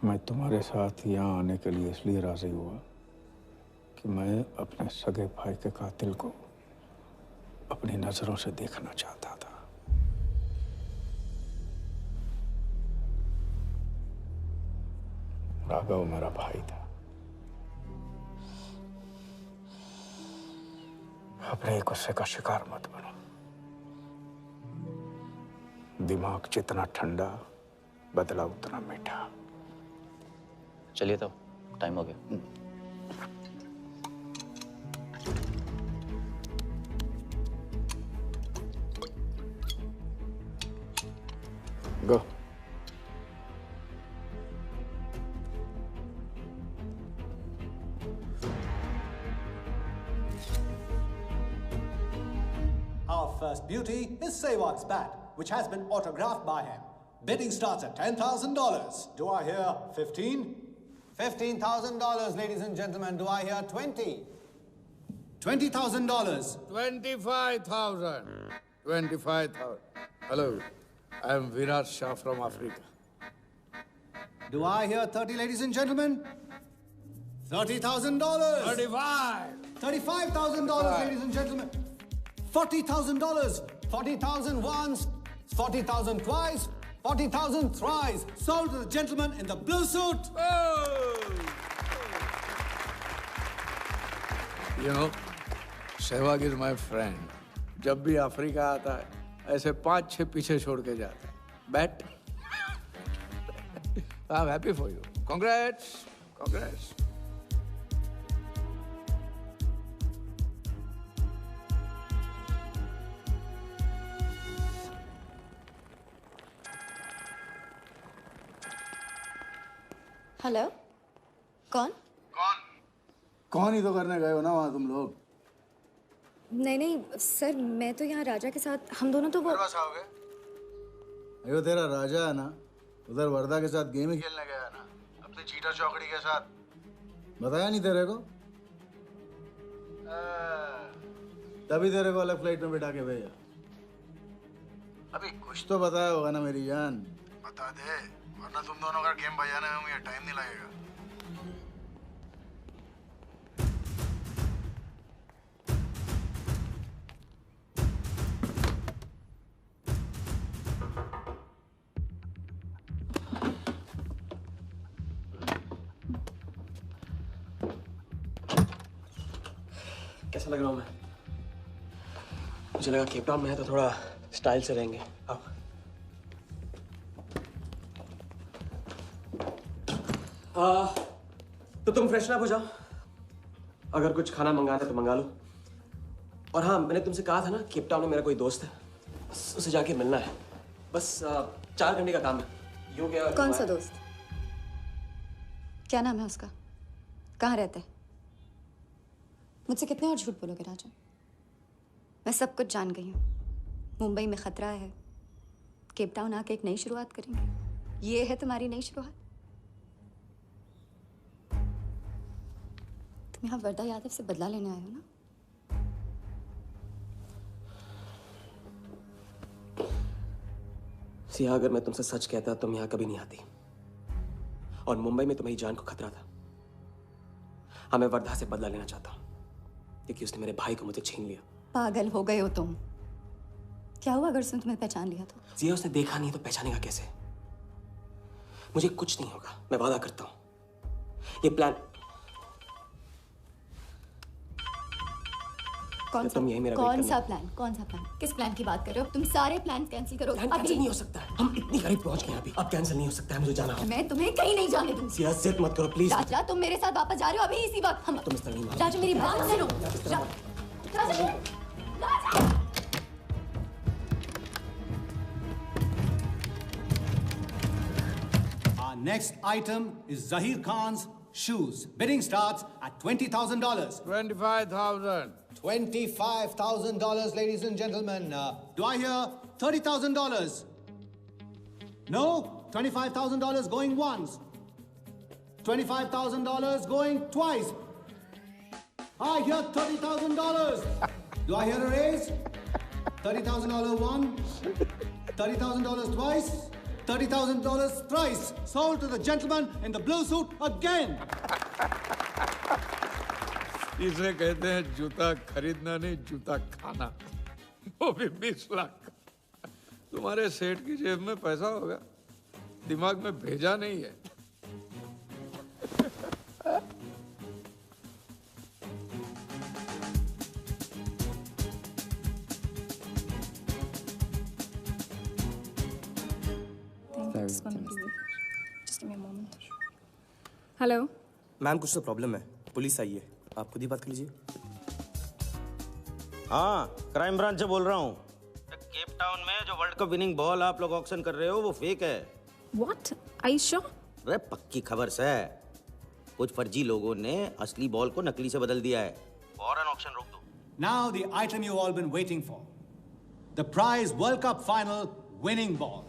मैं तुम्हारे साथ यहाँ आने के लिए इसलिए राजी हुआ कि मैं अपने सगे भाई के कातिल को अपनी नजरों से देखना चाहता था। राघव मेरा भाई था, अपने गुस्से का शिकार मत बनो। दिमाग जितना ठंडा, बदला उतना मीठा। चलिए तो, टाइम हो गया। गो। Our first beauty is Sehwag's bat, which has been autographed by him. Bidding starts at $10,000. Do I hear 15? $15,000, ladies and gentlemen. Do I hear 20? $20,000. 25,000. 25,000. Hello, I am Virat Shah from Africa. Do I hear 30, ladies and gentlemen? $30,000. 35. $35,000, ladies and gentlemen. $40,000. 40,000 once, 40,000 twice, 40,000 thrice. Sold to the gentleman in the blue suit. You know, Sehwag is my friend. जब भी Africa आता है, ऐसे 5-6 पीछे छोड़ के जाता है. Bet. I'm happy for you. Congrats. Congrats. Hello, कौन? कौन ही तो करने गए हो ना वहाँ तुम लोग? नहीं नहीं सर, मैं तो यहाँ राजा के साथ, हम दोनों तो वो अयो तेरा राजा है ना, उधर वर्दा के साथ गेम ही खेलने गया ना, अपनी चीटा चौकड़ी के साथ। बताया नहीं तेरे को? तभी तेरे को अलग फ्लाइट में बिठा के भेजा। अभी कुछ तो बताया होगा ना मेरी जान? बता दे, वरना तुम दोनों का गेम बजाने में मुझे टाइम नहीं लगेगा। कैसा लग रहा हूँ मैं? मुझे लगा केप टाउन में है तो थोड़ा स्टाइल से रहेंगे। आओ। तो तुम फ्रेशन अप हो जाओ। अगर कुछ खाना मंगाना है तो मंगा लो। और हाँ, मैंने तुमसे कहा था ना, केप टाउन में मेरा कोई दोस्त है, बस उसे जाके मिलना है। बस 4 घंटे का काम है। यूँ क्या? कौन सा दोस्त? क्या नाम है उसका? कहाँ रहता है? मुझसे कितने और झूठ बोलोगे राजा? मैं सब कुछ जान गई हूँ। मुंबई में खतरा है, केप टाउन आके एक नई शुरुआत करेंगे। ये है तुम्हारी नई शुरुआत? तुम यहाँ वर्दा यादव से बदला लेने आए हो ना? सिया, अगर मैं तुमसे सच कहता तुम यहाँ कभी नहीं आती। और मुंबई में तुम्हारी जान को खतरा था। हाँ, मैं वर्धा से बदला लेना चाहता हूँ क्योंकि उसने मेरे भाई को मुझे छीन लिया। पागल हो गए हो तुम? क्या हुआ अगर उसने तुम्हें पहचान लिया तो? जिया, उसने देखा नहीं तो पहचानेगा कैसे? मुझे कुछ नहीं होगा, मैं वादा करता हूं। ये प्लान कौन सा? तुम यही मेरा कौन सा प्लान? कौन सा प्लान? किस प्लान की बात कर रहे हो? तुम सारे प्लान कैंसिल करो। प्लान कैंसिल नहीं हो सकता है। हम इतनी करीब पहुंच गए हैं अभी। अब कैंसिल नहीं हो सकता है, मुझे जाना होगा। मैं तुम्हें कहीं नहीं जाने दूंगी। सिया, जिद मत करो प्लीज। राजा, तुम मेरे साथ वापस जा रहे हो अभी इसी वक्त? हम तुम इस तरह नहीं मानो। राजा, मेरी बात सुनो। राजा, Our next item is Zahir Khan's shoes. Bidding starts at $20,000. 25,000. $25,000, ladies and gentlemen. Do I hear $30,000? No? $25,000 going once. $25,000 going twice. I hear $30,000. Do I hear a raise? $30,000 once. $30,000 twice. $30,000 thrice. Sold to the gentleman in the blue suit again. इसे कहते हैं जूता खरीदना नहीं, जूता खाना। वो भी 20 लाख। तुम्हारे सेठ की जेब में पैसा होगा, दिमाग में भेजा नहीं है। Just give me a moment. Hello. Ma'am कुछ तो प्रॉब्लम है, पुलिस आई है, आप खुद ही बात कर लीजिए। हाँ, क्राइम ब्रांच से बोल रहा हूँ। केप टाउन में जो वर्ल्ड कप विनिंग बॉल आप लोग ऑक्शन कर रहे हो वो फेक है। What? Are you sure? अरे पक्की खबर से कुछ फर्जी लोगों ने असली बॉल को नकली से बदल दिया है। फौरन ऑक्शन रोक दो। Now the item you all been waiting for. The prize World Cup final winning ball.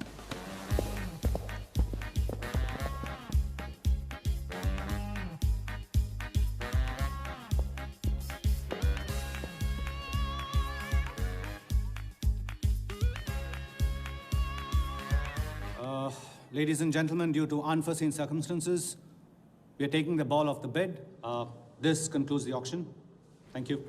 Ladies and gentlemen, due to unforeseen circumstances, we are taking the ball off the bid. This concludes the auction. Thank you.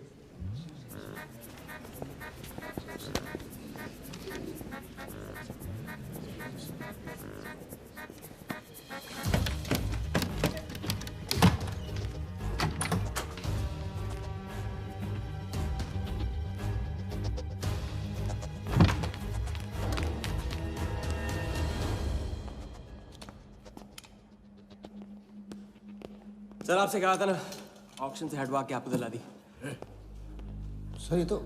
Sir आपसे कहा था ना, auction से हटवा के आपको दिला दी। Sir ये तो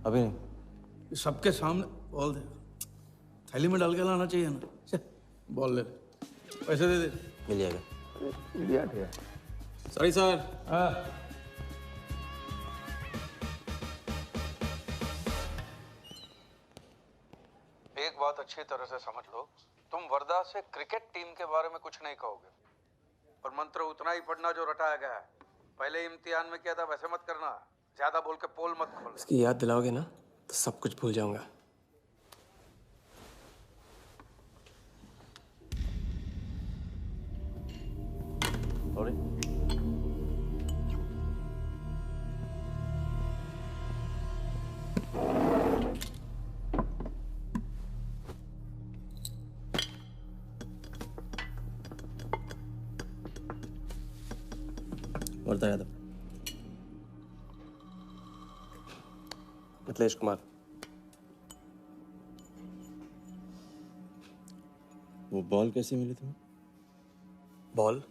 अभी नहीं, सबके सामने बॉल दे, थैली में डाल के लाना चाहिए ना। बॉल ले, पैसे दे दे। मिल जाएगा। लिया ठीक है। Sorry sir. एक बात अच्छी तरह से समझ लो, तुम वर्धा से क्रिकेट टीम के बारे में कुछ नहीं कहोगे, और मंत्र उतना ही पढ़ना जो रटाया गया है। पहले इम्तिहान में किया था वैसे मत करना, ज्यादा बोल के पोल मत खोल। इसकी याद दिलाओगे ना तो सब कुछ भूल जाऊंगा। वर्धा यादव, मिथिलेश कुमार। वो बॉल कैसे मिली तुम्हें? बॉल?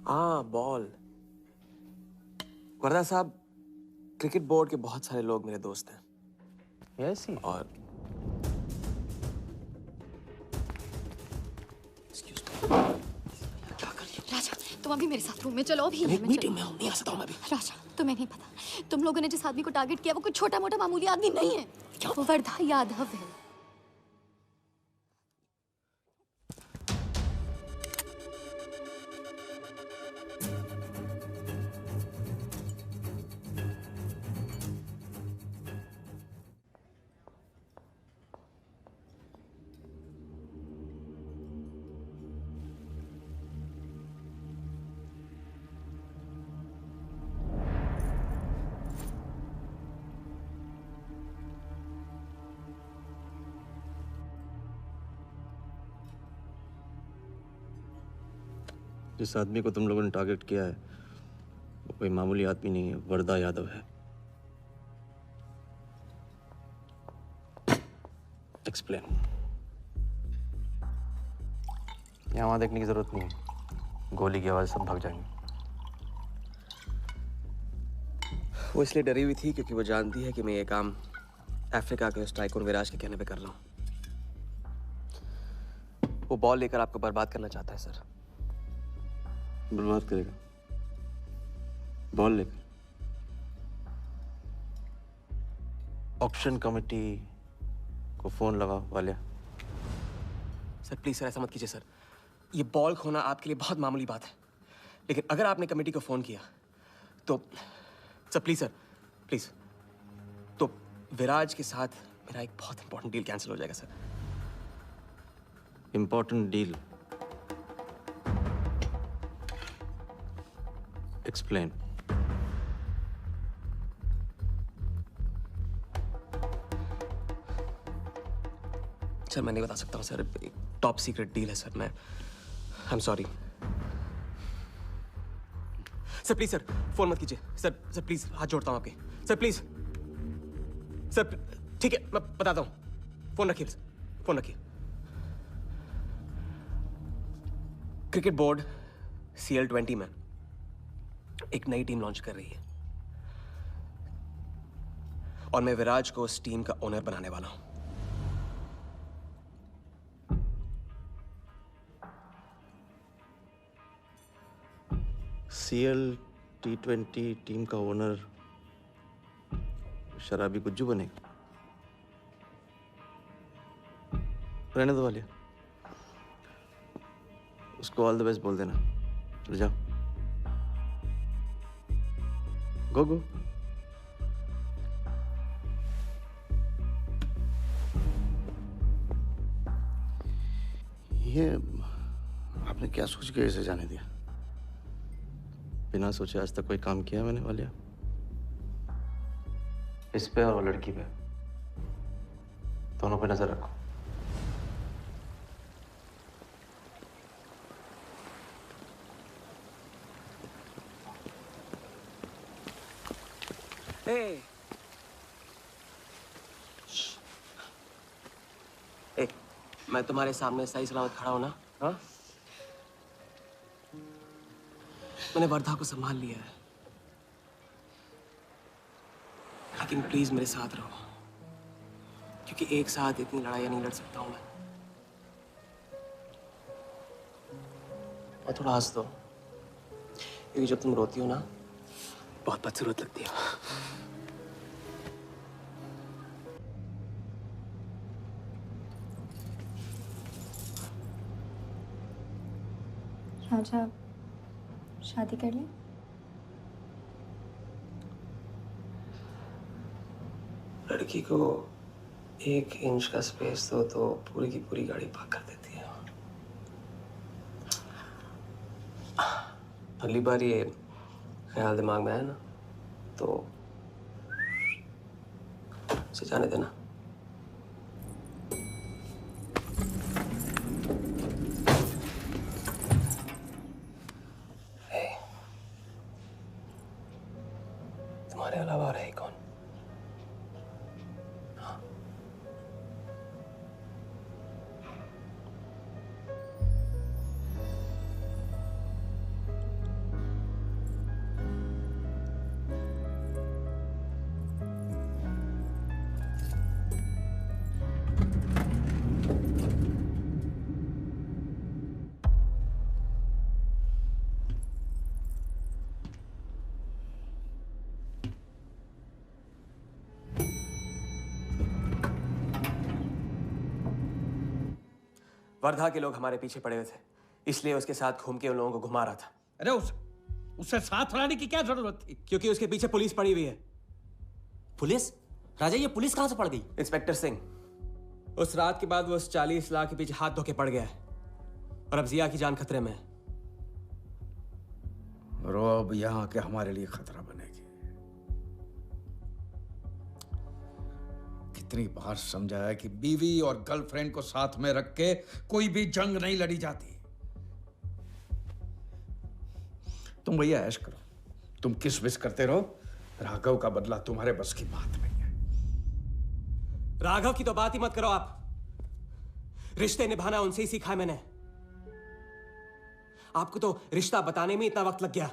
हाँ बॉल। वर्धा साहब, क्रिकेट बोर्ड के बहुत सारे लोग मेरे दोस्त हैं। Yes, और राजा, तुम अभी मेरे साथ रूम में चलो। अभी मीटिंग में हूँ, नहीं आ सकता हूँ मैं अभी। राजा, तुम्हें नहीं पता, तुम लोगों ने जिस आदमी को टारगेट किया वो कोई छोटा मोटा मामूली आदमी नहीं है। वो वर्धा यादव है। जिस आदमी को तुम लोगों ने टारगेट किया है वो कोई मामूली आदमी नहीं है, वर्धा यादव है। एक्सप्लेन। यहाँ वहाँ देखने की जरूरत नहीं है, गोली की आवाज सब भाग जाएंगे। वो इसलिए डरी हुई थी क्योंकि वो जानती है कि मैं ये काम अफ्रीका के उस टाइकून विराज के कहने पे कर रहा हूँ। वो बॉल लेकर आपको बर्बाद करना चाहता है सर। बर्बाद करेगा? बॉल लेकर? ऑक्शन कमेटी को फोन लगाओ वालिया। सर प्लीज सर, ऐसा मत कीजिए सर। ये बॉल खोना आपके लिए बहुत मामूली बात है, लेकिन अगर आपने कमेटी को फोन किया तो सर प्लीज सर, प्लीज, तो विराज के साथ मेरा एक बहुत इंपॉर्टेंट डील कैंसिल हो जाएगा sir. Important deal? Explain. Sir मैं नहीं बता सकता हूँ सर, एक टॉप सीक्रेट डील है सर। मैं I am sorry sir. Please sir phone मत कीजिए सर। सर प्लीज हाथ जोड़ता हूँ आपके। सर प्लीज सर ठीक है, मैं बताता हूँ। फोन रखिए, फोन रखिए। क्रिकेट बोर्ड CL20 में एक नई टीम लॉन्च कर रही है और मैं विराज को उस टीम का ओनर बनाने वाला हूं। CL T20 टीम का ओनर शराबी गुज्जू बनेगा। रहने दो वालिया, उसको ऑल द बेस्ट बोल देना। चल जाओ, गो गो। ये आपने क्या सोच के इसे जाने दिया? बिना सोचे आज तक कोई काम किया मैंने वालिया? इस पे और वो लड़की पे, दोनों पे नजर रखो। ए, मैं तुम्हारे सामने सही सलामत खड़ा हूं ना? हाँ? मैंने वर्धा को संभाल लिया है, लेकिन प्लीज मेरे साथ रहो, क्योंकि एक साथ इतनी लड़ाइयां नहीं लड़ सकता हूं मैं। और थोड़ा हंस दो, क्योंकि जब तुम रोती हो ना, बहुत बदसूरत लगती हो। राजा, शादी कर ले। लड़की को 1 इंच का स्पेस दो तो पूरी की पूरी गाड़ी पार्क कर देती है। अगली बार ये ख्याल दिमाग में आया ना, तो उसे जाने देना। तुम्हारे अलावा और है कौन? वर्धा के लोग हमारे पीछे पड़े हुए थे, इसलिए उसके साथ घूम के उन लोगों को घुमा रहा था। अरे उससे साथ लाने की क्या जरूरत थी? क्योंकि उसके पीछे पुलिस पड़ी हुई है। पुलिस? राजा, ये पुलिस कहां से पड़ गई? इंस्पेक्टर सिंह, उस रात के बाद वो उस 40 लाख के पीछे हाथ धो के पड़ गया है और अब जिया की जान खतरे में है। रो, अब यहाँ के हमारे लिए खतरा बनेगी। कितनी बार समझाया कि बीवी और गर्लफ्रेंड को साथ में रख के कोई भी जंग नहीं लड़ी जाती। तुम भैया ऐश करो, तुम किस विस करते रहो। राघव का बदला तुम्हारे बस की बात नहीं है। राघव की तो बात ही मत करो आप। रिश्ते निभाना उनसे ही सीखा है मैंने। आपको तो रिश्ता बताने में इतना वक्त लग गया।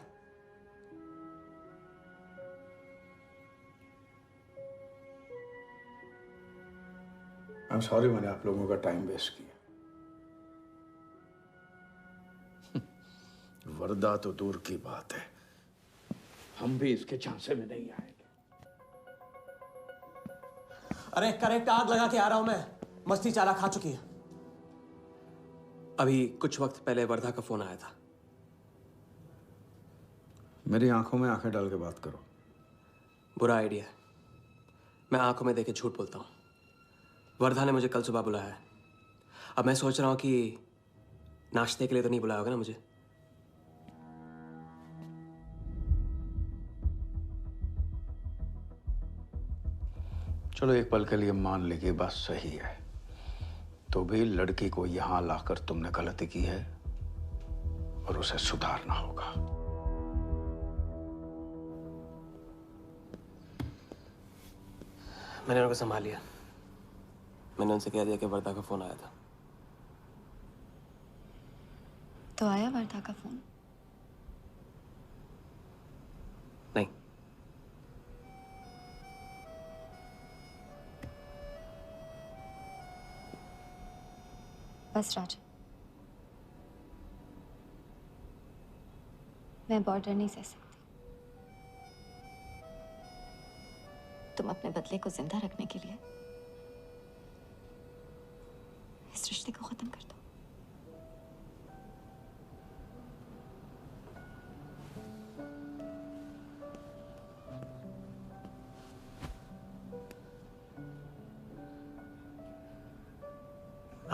I'm sorry मैंने आप लोगों का टाइम वेस्ट किया। वर्दा तो दूर की बात है, हम भी इसके झांसे में नहीं आएंगे। अरे करेक्ट आग लगा के आ रहा हूं मैं, मस्ती चारा खा चुकी है। अभी कुछ वक्त पहले वर्धा का फोन आया था। मेरी आंखों में आंखें डाल के बात करो। बुरा आइडिया है, मैं आंखों में देखे झूठ बोलता हूं। वर्धा ने मुझे कल सुबह बुलाया है। अब मैं सोच रहा हूं कि नाश्ते के लिए तो नहीं बुलाया होगा ना मुझे। चलो एक पल के लिए मान ली कि बात सही है, तो भी लड़की को यहां लाकर तुमने गलती की है और उसे सुधारना होगा। मैंने उनको संभाल लिया। मैंने उनसे कह दिया कि वर्दा का फोन आया था। तो आया वर्दा का फोन? नहीं। बस राजा, मैं बॉर्डर नहीं सह सकती। तुम अपने बदले को जिंदा रखने के लिए इस रिश्ते को खत्म कर दो।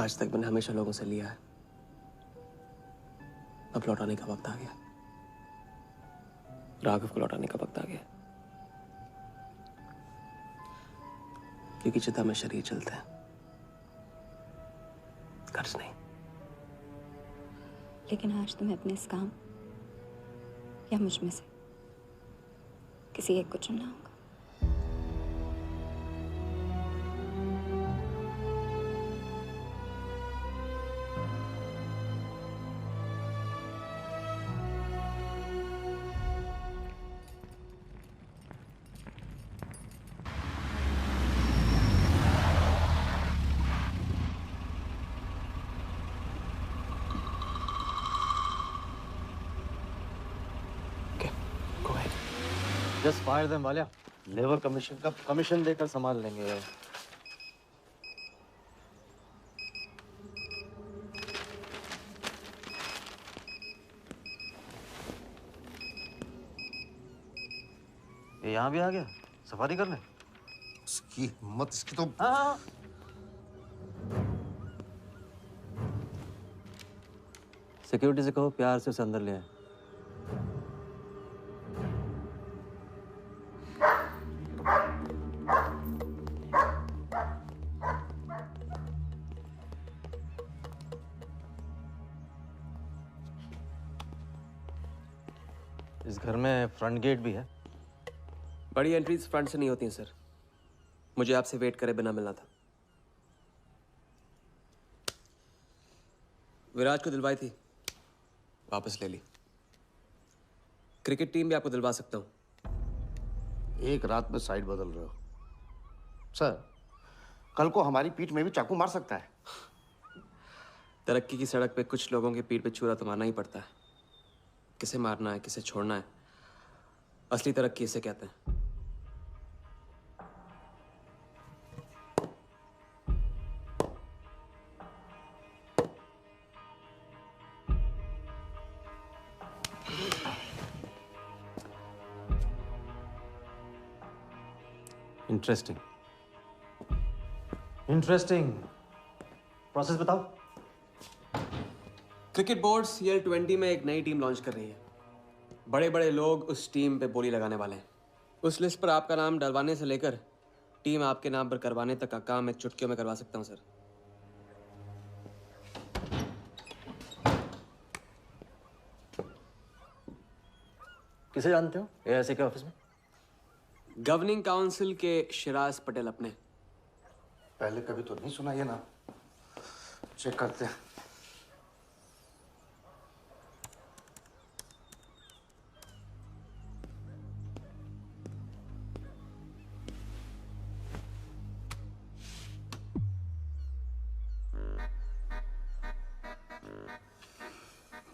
आज तक मैंने हमेशा लोगों से लिया है, अब लौटाने का वक्त आ गया। राघव को लौटाने का वक्त आ गया, क्योंकि चिता में शरीर चलते हैं, कर्ज नहीं। लेकिन आज तुम्हें अपने इस काम या मुझ में से किसी एक को चुनना होगा। Just fire them Walia. Labour commission का कमीशन देकर संभाल लेंगे। ये यहाँ भी आ गया, सफारी कर ले। इसकी हिम्मत, इसकी तो। हाँ। सिक्योरिटी से कहो प्यार से उसे अंदर ले आए। इस घर में फ्रंट गेट भी है। बड़ी एंट्रीज फ्रंट से नहीं होती हैं सर। मुझे आपसे वेट करे बिना मिलना था। विराज को दिलवाई थी, वापस ले ली। क्रिकेट टीम भी आपको दिलवा सकता हूं। एक रात में साइड बदल रहे हो सर। कल को हमारी पीठ में भी चाकू मार सकता है। तरक्की की सड़क पे कुछ लोगों की पीठ पे छुरा तो मारना ही पड़ता है। किसे मारना है, किसे छोड़ना है, असली तरक्की इसे कहते हैं। Interesting interesting. प्रोसेस बताओ। क्रिकेट बोर्ड CL20 में एक नई टीम लॉन्च कर रही है। बड़े बड़े लोग उस टीम पे बोली लगाने वाले हैं। उस लिस्ट पर आपका नाम डलवाने से लेकर टीम आपके नाम पर करवाने तक का काम मैं चुटकियों में करवा सकता हूं सर। किसे जानते हो AIC के ऑफिस में? गवर्निंग काउंसिल के शिराज पटेल अपने। पहले कभी तो नहीं सुना ये नाम। चेक करते हैं।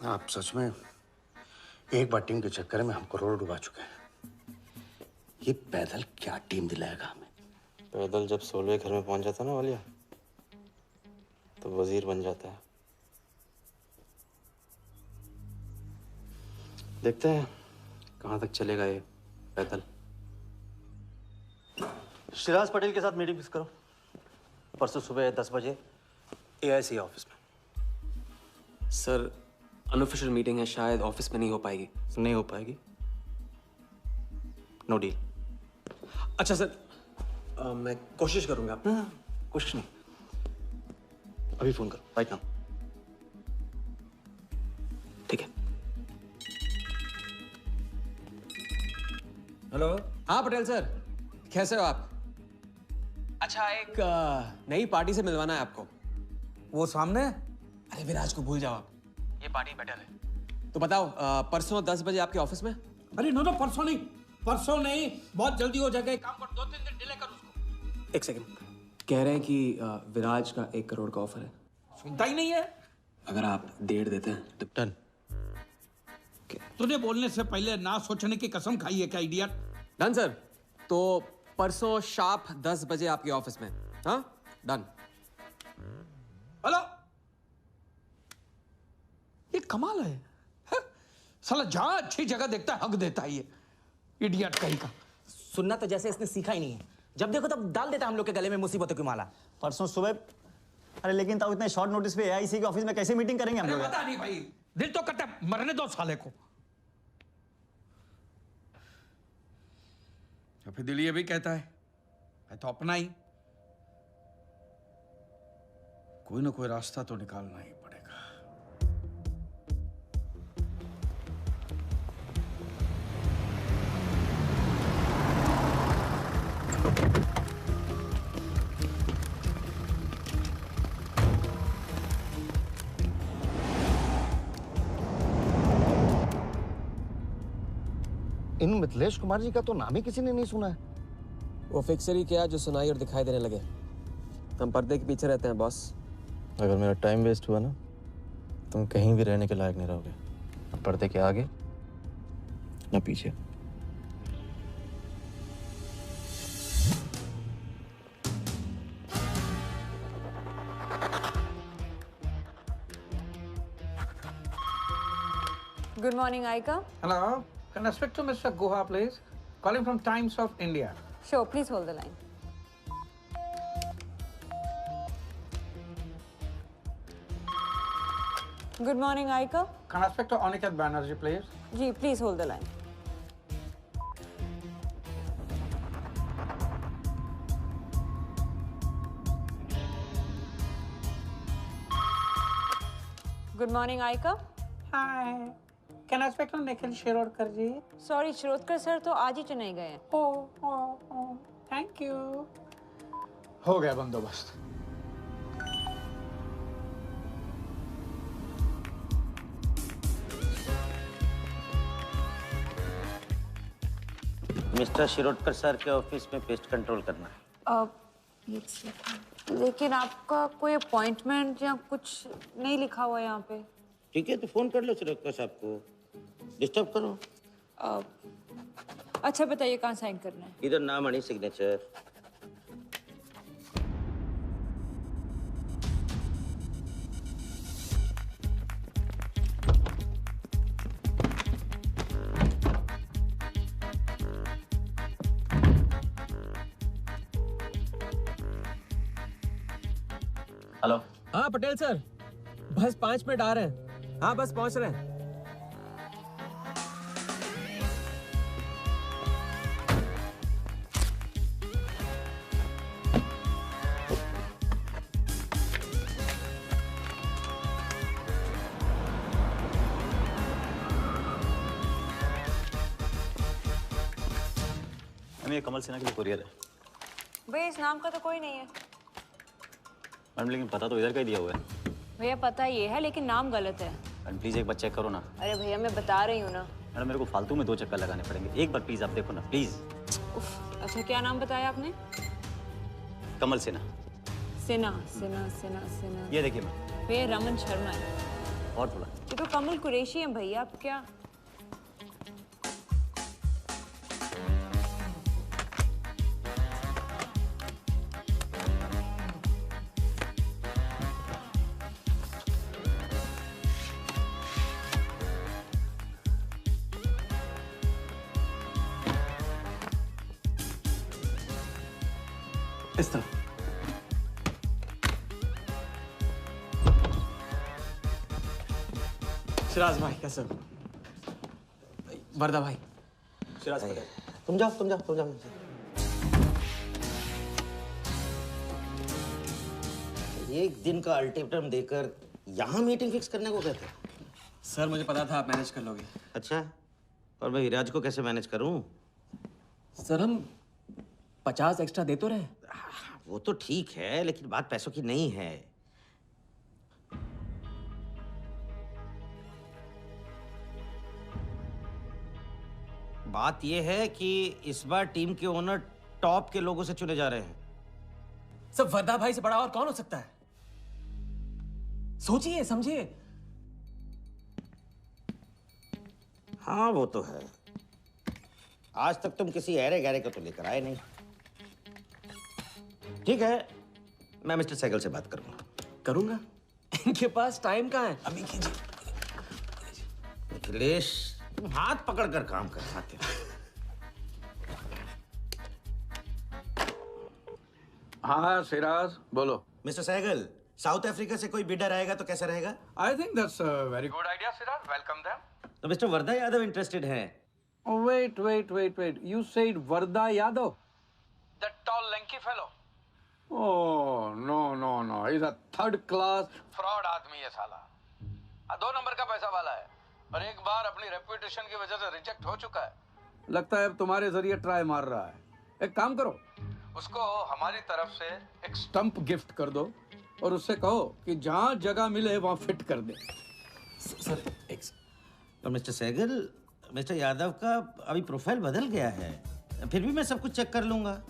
आप सच में एक बार टीम के चक्कर में हम करोड़ डुबा चुके हैं। ये पैदल क्या टीम दिलाएगा हमें? पैदल जब 16वें घर में पहुंच जाता ना वालिया, तो वजीर बन जाता है। देखते हैं कहां तक चलेगा ये पैदल। शिराज पटेल के साथ मीटिंग फिक्स करो परसों सुबह 10 बजे AIC ऑफिस में। सर अनऑफिशियल मीटिंग है, शायद ऑफिस में नहीं हो पाएगी। नहीं हो पाएगी? No deal. अच्छा सर, मैं कोशिश करूंगा। कुछ नहीं, अभी फोन करो राइट नाउ। ठीक है। हेलो। हाँ पटेल सर, कैसे हो आप? अच्छा एक नई पार्टी से मिलवाना है आपको। वो सामने? अरे विराज को भूल जाओ आप, ये पार्टी बेटर है। तो बताओ परसों 10 बजे आपके ऑफिस में? अरे नो परसों नहीं, बहुत जल्दी हो जाएगा। एक काम कर, 2-3 दिन डिले कर उसको। एक सेकंड, कह रहे हैं कि विराज का 1 करोड़ का ऑफर है। सुनता ही नहीं है। अगर आप 1.5 देते हैं तो डन। तूने बोलने से पहले ना सोचने की कसम खाई है क्या इडियट? Done sir. तो परसों शार्प 10 बजे आपके ऑफिस में। हाँ डन। हेलो, ये कमाल है, साला जहां अच्छी जगह देखता है हक देता है ये इडियट कहीं का। सुनना तो जैसे इसने सीखा ही नहीं है, जब देखो तब डाल देता है हम लोग के गले में मुसीबतों की माला। परसों सुबह, अरे लेकिन तब इतने शॉर्ट नोटिस पे एआईसी के ऑफिस में कैसे मीटिंग करेंगे हम लोग? पता नहीं भाई, दिल तो करता है मरने दो साले को। तो फिर दिल ये भी कहता है मैं तो अपना ही, कोई ना कोई रास्ता तो निकालना ही पड़ेगा। इन मिथिलेश कुमार जी का तो नाम ही किसी ने नहीं सुना है। वो फिक्सर ही क्या जो सुनाई और दिखाई देने लगे। हम पर्दे के पीछे रहते हैं बॉस। अगर मेरा टाइम वेस्ट हुआ ना, तुम कहीं भी रहने के लायक नहीं रहोगे, ना पर्दे के आगे ना पीछे। Good morning, Aika. Hello, can I speak to Mr. Guha, please? Calling from Times of India. Sure, please hold the line. Good morning, Aika. Can I speak to Aniket Banerjee, please? Ji, please hold the line. Good morning, Aika. Hi. Can I speak to Nikhil Shirodkar ji? Sorry, Shirodkar sir तो आज ही चेन्नई गए हैं। Oh, thank you. हो गया बंदोबस्त। Mister Shirodkar sir के office में pest control करना है। लेकिन आपका कोई अपॉइंटमेंट या कुछ नहीं लिखा हुआ यहाँ पे। ठीक है, तो फोन कर लो शिरोडकर साहब को, डिस्टर्ब करो। अच्छा बताइए कहाँ साइन करना है? इधर नाम अनी सिग्नेचर। हेलो। हाँ पटेल सर, बस 5 मिनट आ रहे हैं। हाँ बस पहुंच रहे हैं। ये कमल सिन्हा के लिए कुरियर है। भैया इस नाम का तो कोई नहीं है। मैडम लेकिन पता तो इधर का ही दिया हुआ है। भैया पता ये है लेकिन नाम गलत है। मैडम प्लीज एक बार चेक करो ना। अरे भैया मैं बता रही हूँ ना। मैडम मेरे को फालतू में 2 चक्कर लगाने पड़ेंगे, एक बार प्लीज आप देखो ना प्लीज। अच्छा क्या नाम बताया आपने? कमल सिन्हा। सिन्हा सिन्हा सिन्हा सिन्हा। ये देखिए मैम। भैया रमन शर्मा है। और थोड़ा। ये तो कमल कुरैशी है भैया, आप क्या? इस तरफ। शिराज भाई कैसे हो? वर्दा भाई। शिराज भाई तुम जाओ। एक दिन का अल्टीमेटम देकर यहाँ मीटिंग फिक्स करने को कहते हैं। सर मुझे पता था आप मैनेज कर लोगे। अच्छा, और मैं विराज को कैसे मैनेज करूं? सर हम 50 एक्स्ट्रा दे तो रहे। वो तो ठीक है, लेकिन बात पैसों की नहीं है। बात यह है कि इस बार टीम के ओनर टॉप के लोगों से चुने जा रहे हैं। सब वर्दा भाई से बड़ा और कौन हो सकता है? सोचिए समझिए। हाँ वो तो है। आज तक तुम किसी अहरे गहरे को तो लेकर आए नहीं। ठीक है, मैं मिस्टर सहगल से बात करूंगा। इनके पास टाइम कहाँ है? अभी कीजिए। अखिलेश, तुम हाथ पकड़कर काम कर सकते हो। हाँ सिराज, बोलो। मिस्टर सहगल, साउथ अफ्रीका से कोई बिडर आएगा तो कैसा रहेगा? I think that's a very good idea Siraj, welcome them. तो मिस्टर वर्दा यादव इंटरेस्टेड हैं? Wait. You said Varda Yadav? That tall, lanky fellow? Oh, no. He's a third class fraud आदमी है साला। 2 नंबर का पैसा वाला है और एक बार अपनी रेपुटेशन की वजह से रिजेक्ट हो चुका है। लगता है अब तुम्हारे जरिए ट्राई मार रहा है। एक काम करो, उसको हमारी तरफ से एक स्टंप गिफ्ट कर दो और उससे कहो कि जहाँ जगह मिले वहाँ फिट कर दे। सर, और मिस्टर सहगल, मिस्टर यादव का अभी प्रोफाइल बदल गया है, फिर भी मैं सब कुछ चेक कर लूंगा।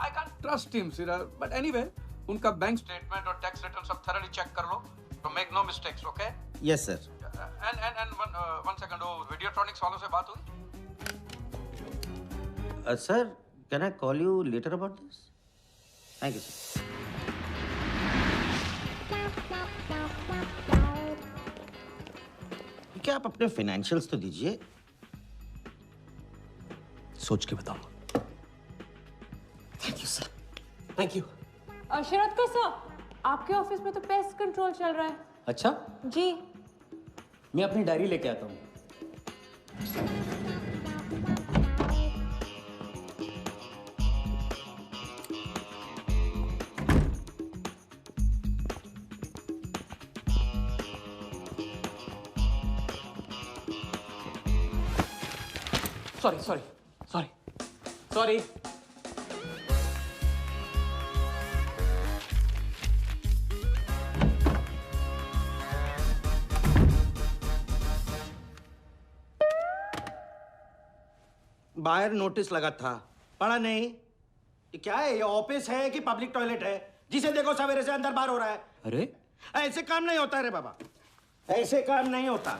I can't trust him, Siraj. But anyway, उनका बैंक स्टेटमेंट और टैक्स रिटर्न सब thoroughly चेक कर लो, तो make no mistakes, okay? Yes, sir. And one second, वो Videotronics वालों से बात हुई? Sir, can I call you later about this? Thank you, sir. क्या आप अपने फाइनेंशियल्स तो दीजिए। सोच के बताओ। Thank you sir, thank you. Sharad sir, आपके ऑफिस में तो पेस्ट कंट्रोल चल रहा है। अच्छा, जी। मैं अपनी डायरी लेके आता हूँ। सॉरी। बाहर नोटिस लगा था, पढ़ा नहीं? ये क्या है? ये ऑफिस है कि पब्लिक टॉयलेट है? जिसे देखो सवेरे से अंदर बाहर हो रहा है। अरे ऐसे काम नहीं होता रे बाबा, ऐसे काम नहीं होता।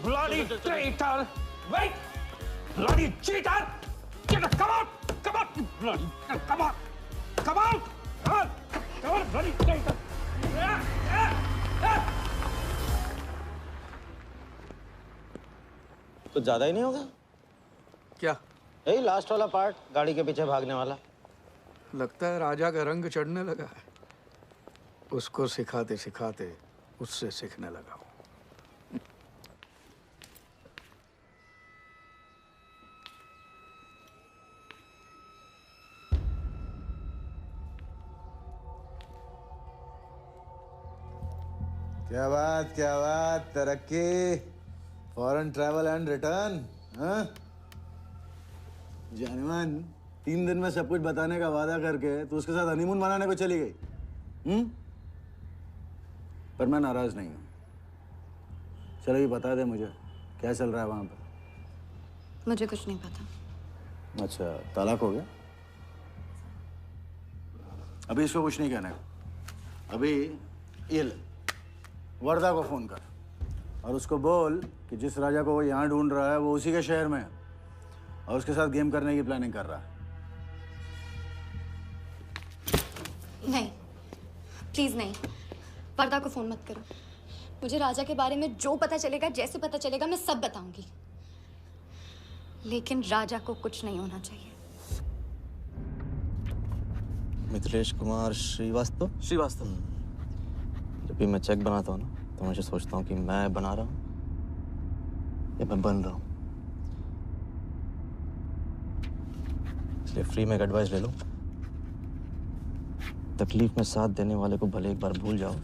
Bloody traitor! Wait! Bloody cheater! Get up! Come out! Come out! You bloody! Come on! Come out! Come on! Come on! Bloody traitor! कुछ ज्यादा ही नहीं होगा क्या? यही लास्ट वाला पार्ट, गाड़ी के पीछे भागने वाला। लगता है राजा का रंग चढ़ने लगा है। उसको सिखाते सिखाते उससे सीखने लगा हूं। क्या बात, तरक्की, फॉरेन ट्रैवल एंड रिटर्न। हाँ जानमान, 3 दिन में सब कुछ बताने का वादा करके तू उसके साथ हनीमून मनाने को चली गई। पर मैं नाराज नहीं हूँ। चलो ये बता दे मुझे, क्या चल रहा है वहां पर? मुझे कुछ नहीं पता। अच्छा, तलाक हो गया? अभी इसको कुछ नहीं कहना है। अभी ये ले, वर्दा को फोन कर और उसको बोल कि जिस राजा को वो यहाँ ढूंढ रहा है वो उसी के शहर में है और उसके साथ गेम करने की प्लानिंग कर रहा है। नहीं, प्लीज नहीं, वर्दा को फोन मत करो। मुझे राजा के बारे में जो पता चलेगा, जैसे पता चलेगा, मैं सब बताऊंगी, लेकिन राजा को कुछ नहीं होना चाहिए। मिथिलेश कुमार श्रीवास्तव। जब भी मैं चेक बनाता हूँ ना, तो मुझे सोचता हूँ कि मैं बना रहा हूँ या मैं बन रहा हूँ। इसलिए फ्री में एक एडवाइस ले लो, तकलीफ में साथ देने वाले को भले एक बार भूल जाओ,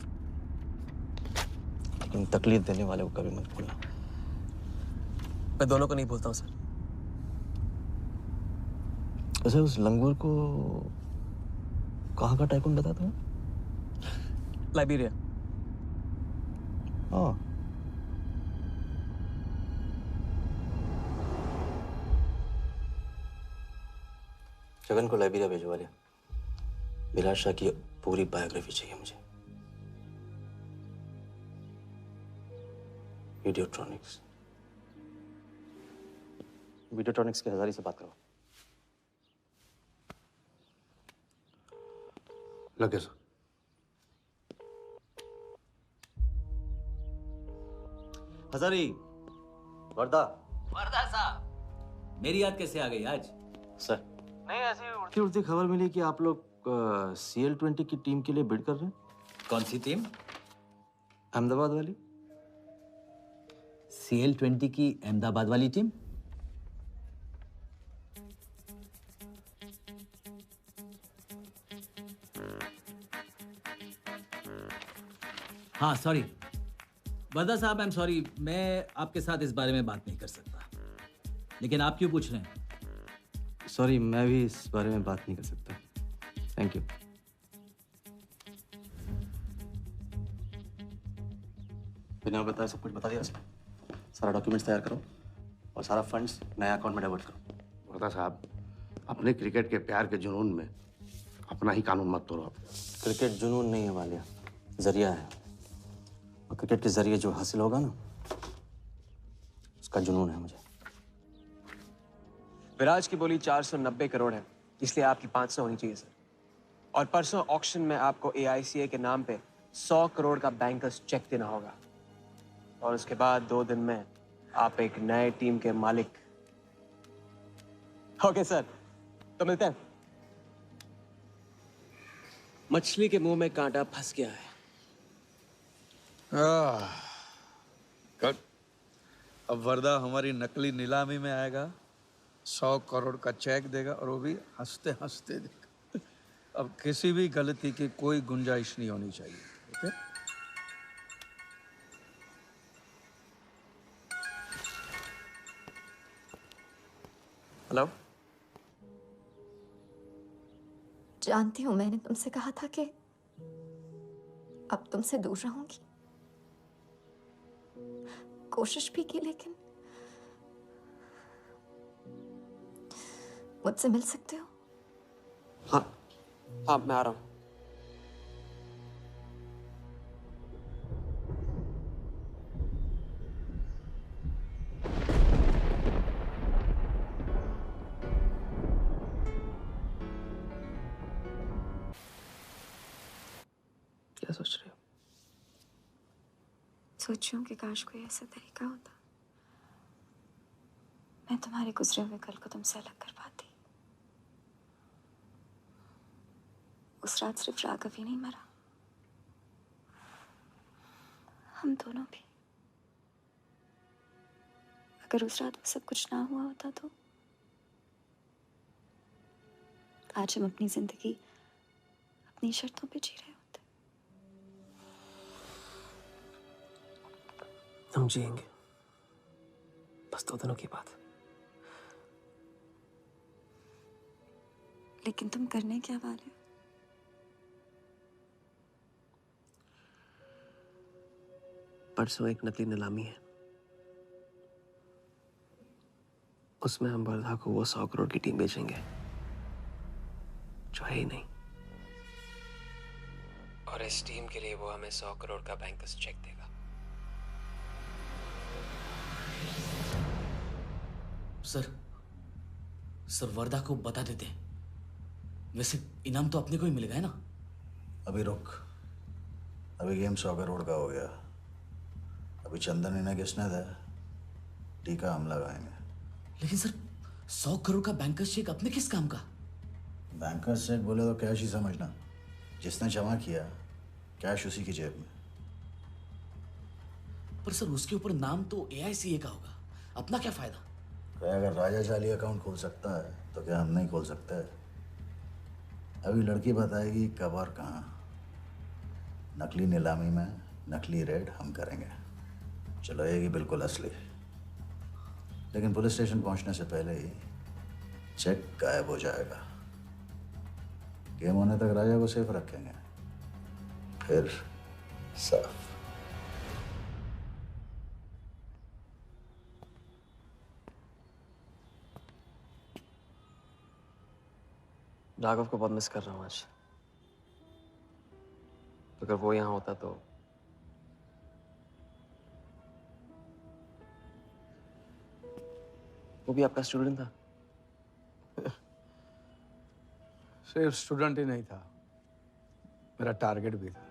लेकिन तकलीफ देने वाले को कभी मत भूलना। मैं दोनों को नहीं भूलता हूँ सर। वैसे उस लंगूर को कहाँ का टाइकून बताते हैं? लाइबेरिया। हाँ, जगन को लाइबेरिया भिजवा लिया। विराट शाह की पूरी बायोग्राफी चाहिए मुझे। वीडियोट्रॉनिक्स के हजारी से बात करो। लगे सर। हजारी, वर्दा साहब, मेरी याद कैसे आ गई आज? सर, नहीं ऐसी उड़ती उड़ती खबर मिली कि आप लोग CL20 की टीम के लिए बिड कर रहे हैं। कौन सी टीम? अहमदाबाद वाली। CL20 की अहमदाबाद वाली टीम? हाँ सॉरी वर्दा साहब, आई एम सॉरी, मैं आपके साथ इस बारे में बात नहीं कर सकता। लेकिन आप क्यों पूछ रहे हैं? सॉरी, मैं भी इस बारे में बात नहीं कर सकता। Thank you. बिना बताए सब कुछ बता दिया उसने। सारा डॉक्यूमेंट्स तैयार करो और सारा फंड्स नए अकाउंट में डाइवर्ट करो। वर्दा साहब, अपने क्रिकेट के प्यार के जुनून में अपना ही कानून मत तोड़ो। क्रिकेट जुनून नहीं है वालिया, जरिया है। और क्रिकेट के जरिए जो हासिल होगा ना, उसका जुनून है मुझे। विराज की बोली 490 करोड़ है, इसलिए आपकी 500 होनी चाहिए सर। और परसों ऑक्शन में आपको AICA के नाम पे 100 करोड़ का बैंकर्स चेक देना होगा। और उसके बाद 2 दिन में आप एक नए टीम के मालिक। ओके सर, तो मिलते हैं। मछली के मुंह में कांटा फंस गया है। गुड। अब वर्दा हमारी नकली नीलामी में आएगा, 100 करोड़ का चेक देगा और वो भी हंसते हंसते देगा। अब किसी भी गलती की कोई गुंजाइश नहीं होनी चाहिए। ओके? हेलो। जानती हूँ मैंने तुमसे कहा था कि अब तुमसे दूर रहूंगी। कोशिश भी की, लेकिन मुझसे मिल सकते हो? हाँ मैं आ रहा हूँ। क्या सोच रहे हो? सोच रही हूँ कि काश कोई ऐसा तरीका होता मैं तुम्हारे गुजरे हुए कल को तुमसे अलग कर पाती। उस रात सिर्फ राघव ही नहीं मरा, हम दोनों भी। अगर उस रात वो सब कुछ ना हुआ होता तो आज हम अपनी जिंदगी अपनी शर्तों पे जी रहे होते। हम जिएंगे, बस 2 दिनों की बात। लेकिन तुम करने क्या वाले हो? परसों एक नकली नीलामी है, उसमें हम वर्धा को वो 100 करोड़ की टीम बेचेंगे जो है ही नहीं। और इस टीम के लिए वो हमें 100 करोड़ का बैंकर्स चेक देगा। सर वर्दा को बता देते हैं। वैसे इनाम तो अपने को ही मिलेगा है ना? अभी रुक, अभी गेम 100 करोड़ का हो गया। अभी चंदन इन्हें किसने था, टीका हम लगाएंगे। लेकिन सर 100 करोड़ का बैंकर्स चेक अपने किस काम का? बैंकर्स चेक बोले तो कैश ही समझना। जिसने जमा किया कैश उसी की जेब में। पर सर उसके ऊपर नाम तो AICA का होगा, अपना क्या फायदा? अगर राजा जाली अकाउंट खोल सकता है तो क्या हम नहीं खोल सकते? अभी लड़की बताएगी कब और कहाँ। नकली नीलामी में नकली रेड हम करेंगे। चलो ये बिल्कुल असली, लेकिन पुलिस स्टेशन पहुंचने से पहले ही चेक गायब हो जाएगा। गेम होने तक राजा को सेफ रखेंगे, फिर साफ। राघव को बहुत मिस कर रहा हूँ आज। अगर वो यहाँ होता तो वो भी आपका स्टूडेंट था? सिर्फ स्टूडेंट ही नहीं था, मेरा टारगेट भी था।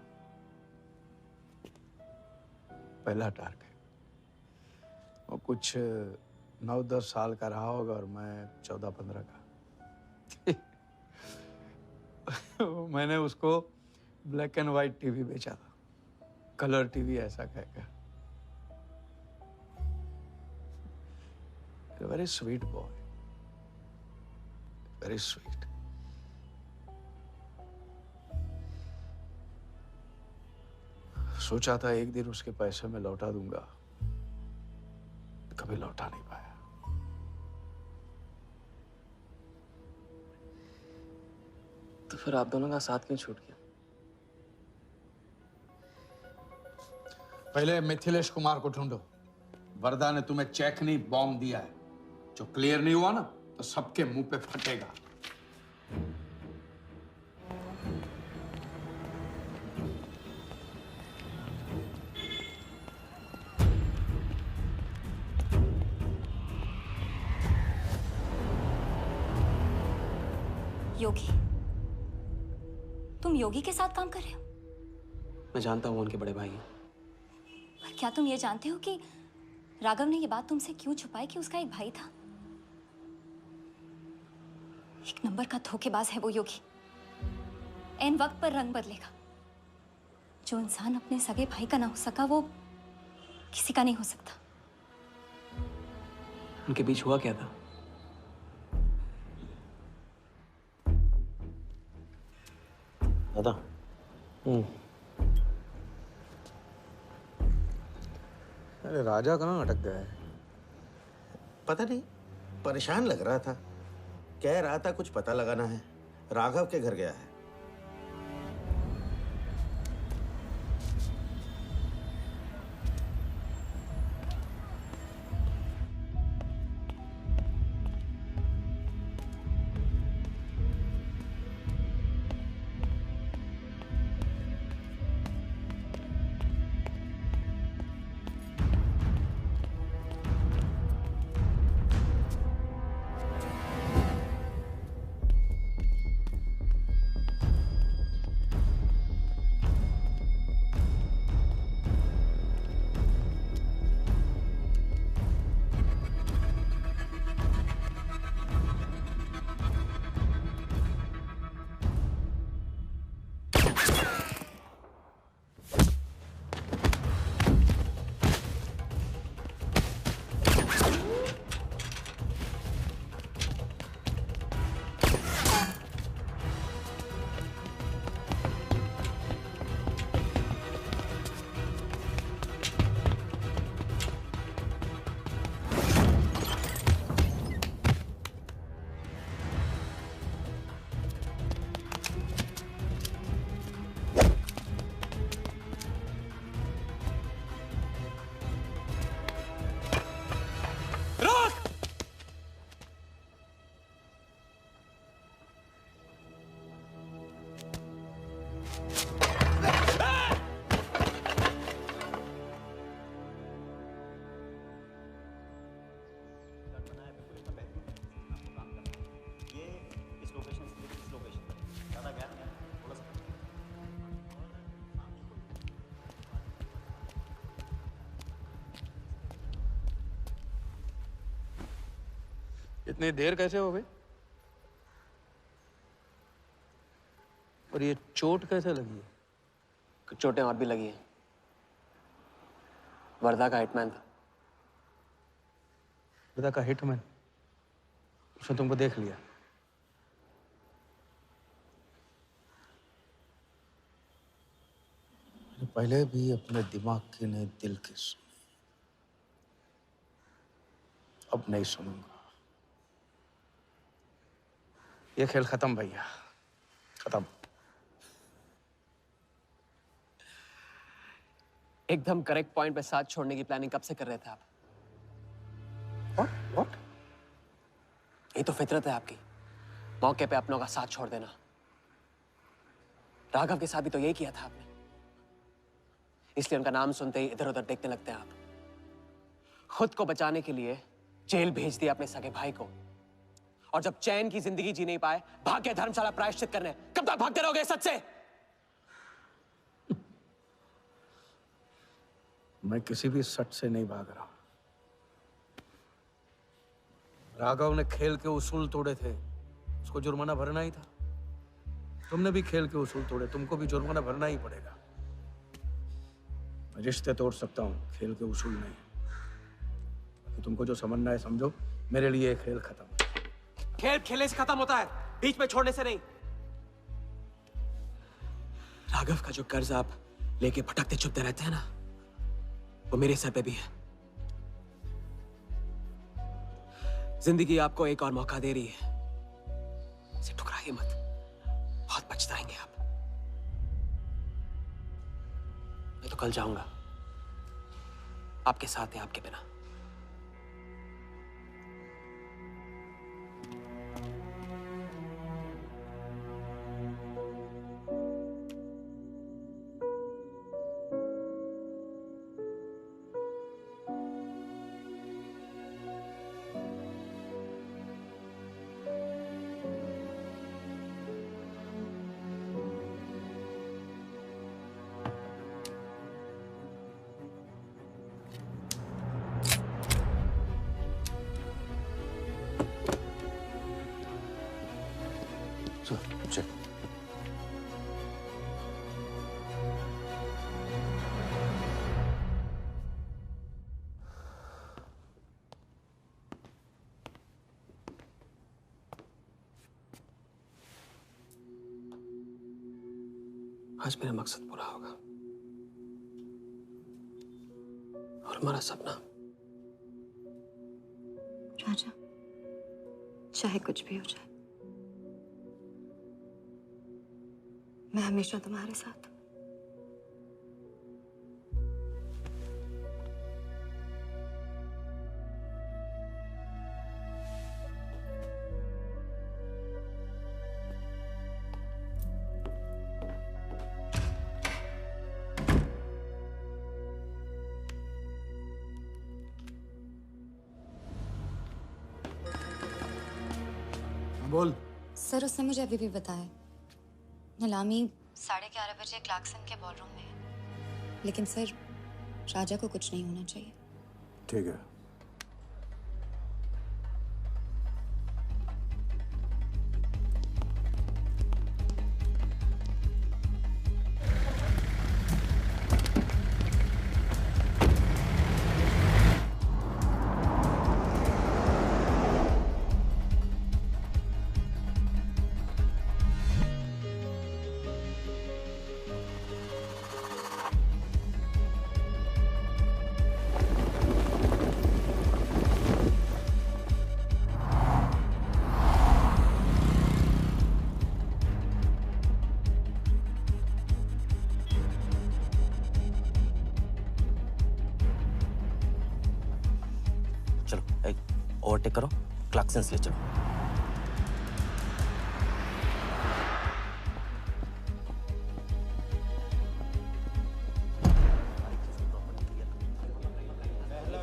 पहला टारगेट। वो कुछ 9-10 साल का रहा होगा और मैं 14-15 का। मैंने उसको ब्लैक एंड व्हाइट टीवी बेचा था, कलर टीवी ऐसा कहकर। Very sweet boy, very sweet. सोचा था एक दिन उसके पैसे में लौटा दूंगा, कभी लौटा नहीं पाया। तो फिर आप दोनों का साथ क्यों छूट गया? पहले मिथिलेश कुमार को ढूंढो। वरदा ने तुम्हें चेक नहीं बॉम्ब दिया है। जो क्लियर नहीं हुआ ना तो सबके मुंह पे फटेगा। योगी, तुम योगी के साथ काम कर रहे हो? मैं जानता हूँ उनके बड़े भाई हैं। पर क्या तुम ये जानते हो कि राघव ने ये बात तुमसे क्यों छुपाई कि उसका एक भाई था? एक नंबर का धोखेबाज है वो योगी। ऐन वक्त पर रंग बदलेगा। जो इंसान अपने सगे भाई का ना हो सका वो किसी का नहीं हो सकता। उनके बीच हुआ क्या था? दादा। अरे राजा कहाँ अटक गया है? पता नहीं, परेशान लग रहा था। कह रहा था कुछ पता लगाना है। राघव के घर गया है। इतनी देर कैसे हो गई? और ये चोट कैसे लगी है? कुछ चोटें और भी लगी हैं। वर्धा का हिटमैन था। वर्धा का हिटमैन? उसने तुमको देख लिया। पहले भी अपने दिमाग की नहीं, दिल की सुनी, अब नहीं सुनूंगा। ये खेल खत्म भैया, खत्म। एकदम करेक्ट पॉइंट पे साथ छोड़ने की प्लानिंग कब से कर रहे थे आप? What? ये तो फितरत है आपकी, मौके पे अपनों का साथ छोड़ देना। राघव के साथ भी तो यही किया था आपने, इसलिए उनका नाम सुनते ही इधर उधर देखने लगते हैं आप। खुद को बचाने के लिए जेल भेज दिया अपने सगे भाई को, और जब चैन की जिंदगी जी नहीं पाए भाग के धर्मशाला प्रायश्चित करने। कब तक भागते रहोगे सच से? मैं किसी भी सच से नहीं भाग रहा। राघव ने खेल के उसूल तोड़े थे, उसको जुर्माना भरना ही था। तुमने भी खेल के उसूल तोड़े, तुमको भी जुर्माना भरना ही पड़ेगा। मैं रिश्ते तोड़ सकता हूँ, खेल के उसूल नहीं। तुमको जो समझना है समझो, मेरे लिए ये खेल खत्म। खेल खेलने से खत्म होता है, बीच में छोड़ने से नहीं। राघव का जो कर्ज आप लेके भटकते चुपते रहते हैं ना, वो मेरे सर पे भी है। जिंदगी आपको एक और मौका दे रही है, इसे ठुकराइए मत, बहुत पछताएंगे आप। मैं तो कल जाऊंगा, आपके साथ है, आपके बिना। चल। आज मेरा मकसद पूरा होगा, और हमारा सपना। राजा, चाहे कुछ भी हो जाए, मैं हमेशा तुम्हारे साथ हूं। बोल। सर, उसने मुझे अभी भी बताया, नीलामी 11:30 बजे क्लार्कसन के बॉलरूम में है। लेकिन सर, राजा को कुछ नहीं होना चाहिए। ठीक है। ओवरटेक करो, क्लार्कसन ले चलो।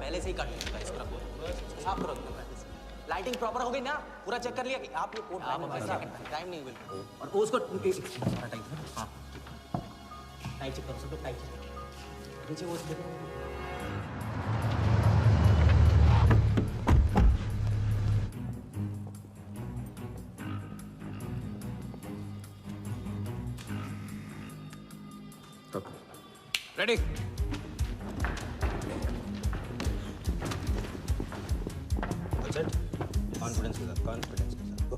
पहले से ही काट चुका है इसको, साफ करो। लाइटिंग प्रॉपर हो गई ना? पूरा चेक कर लिया कि आप ये कोड टाइम नहीं बिल्कुल। और उसको टाइट, हाँ टाइट चेक करो, सब लोग टाइट चेक। नीचे वो रेडी। चल। कॉन्फिडेंस के साथ, कॉन्फिडेंस के साथ। Go.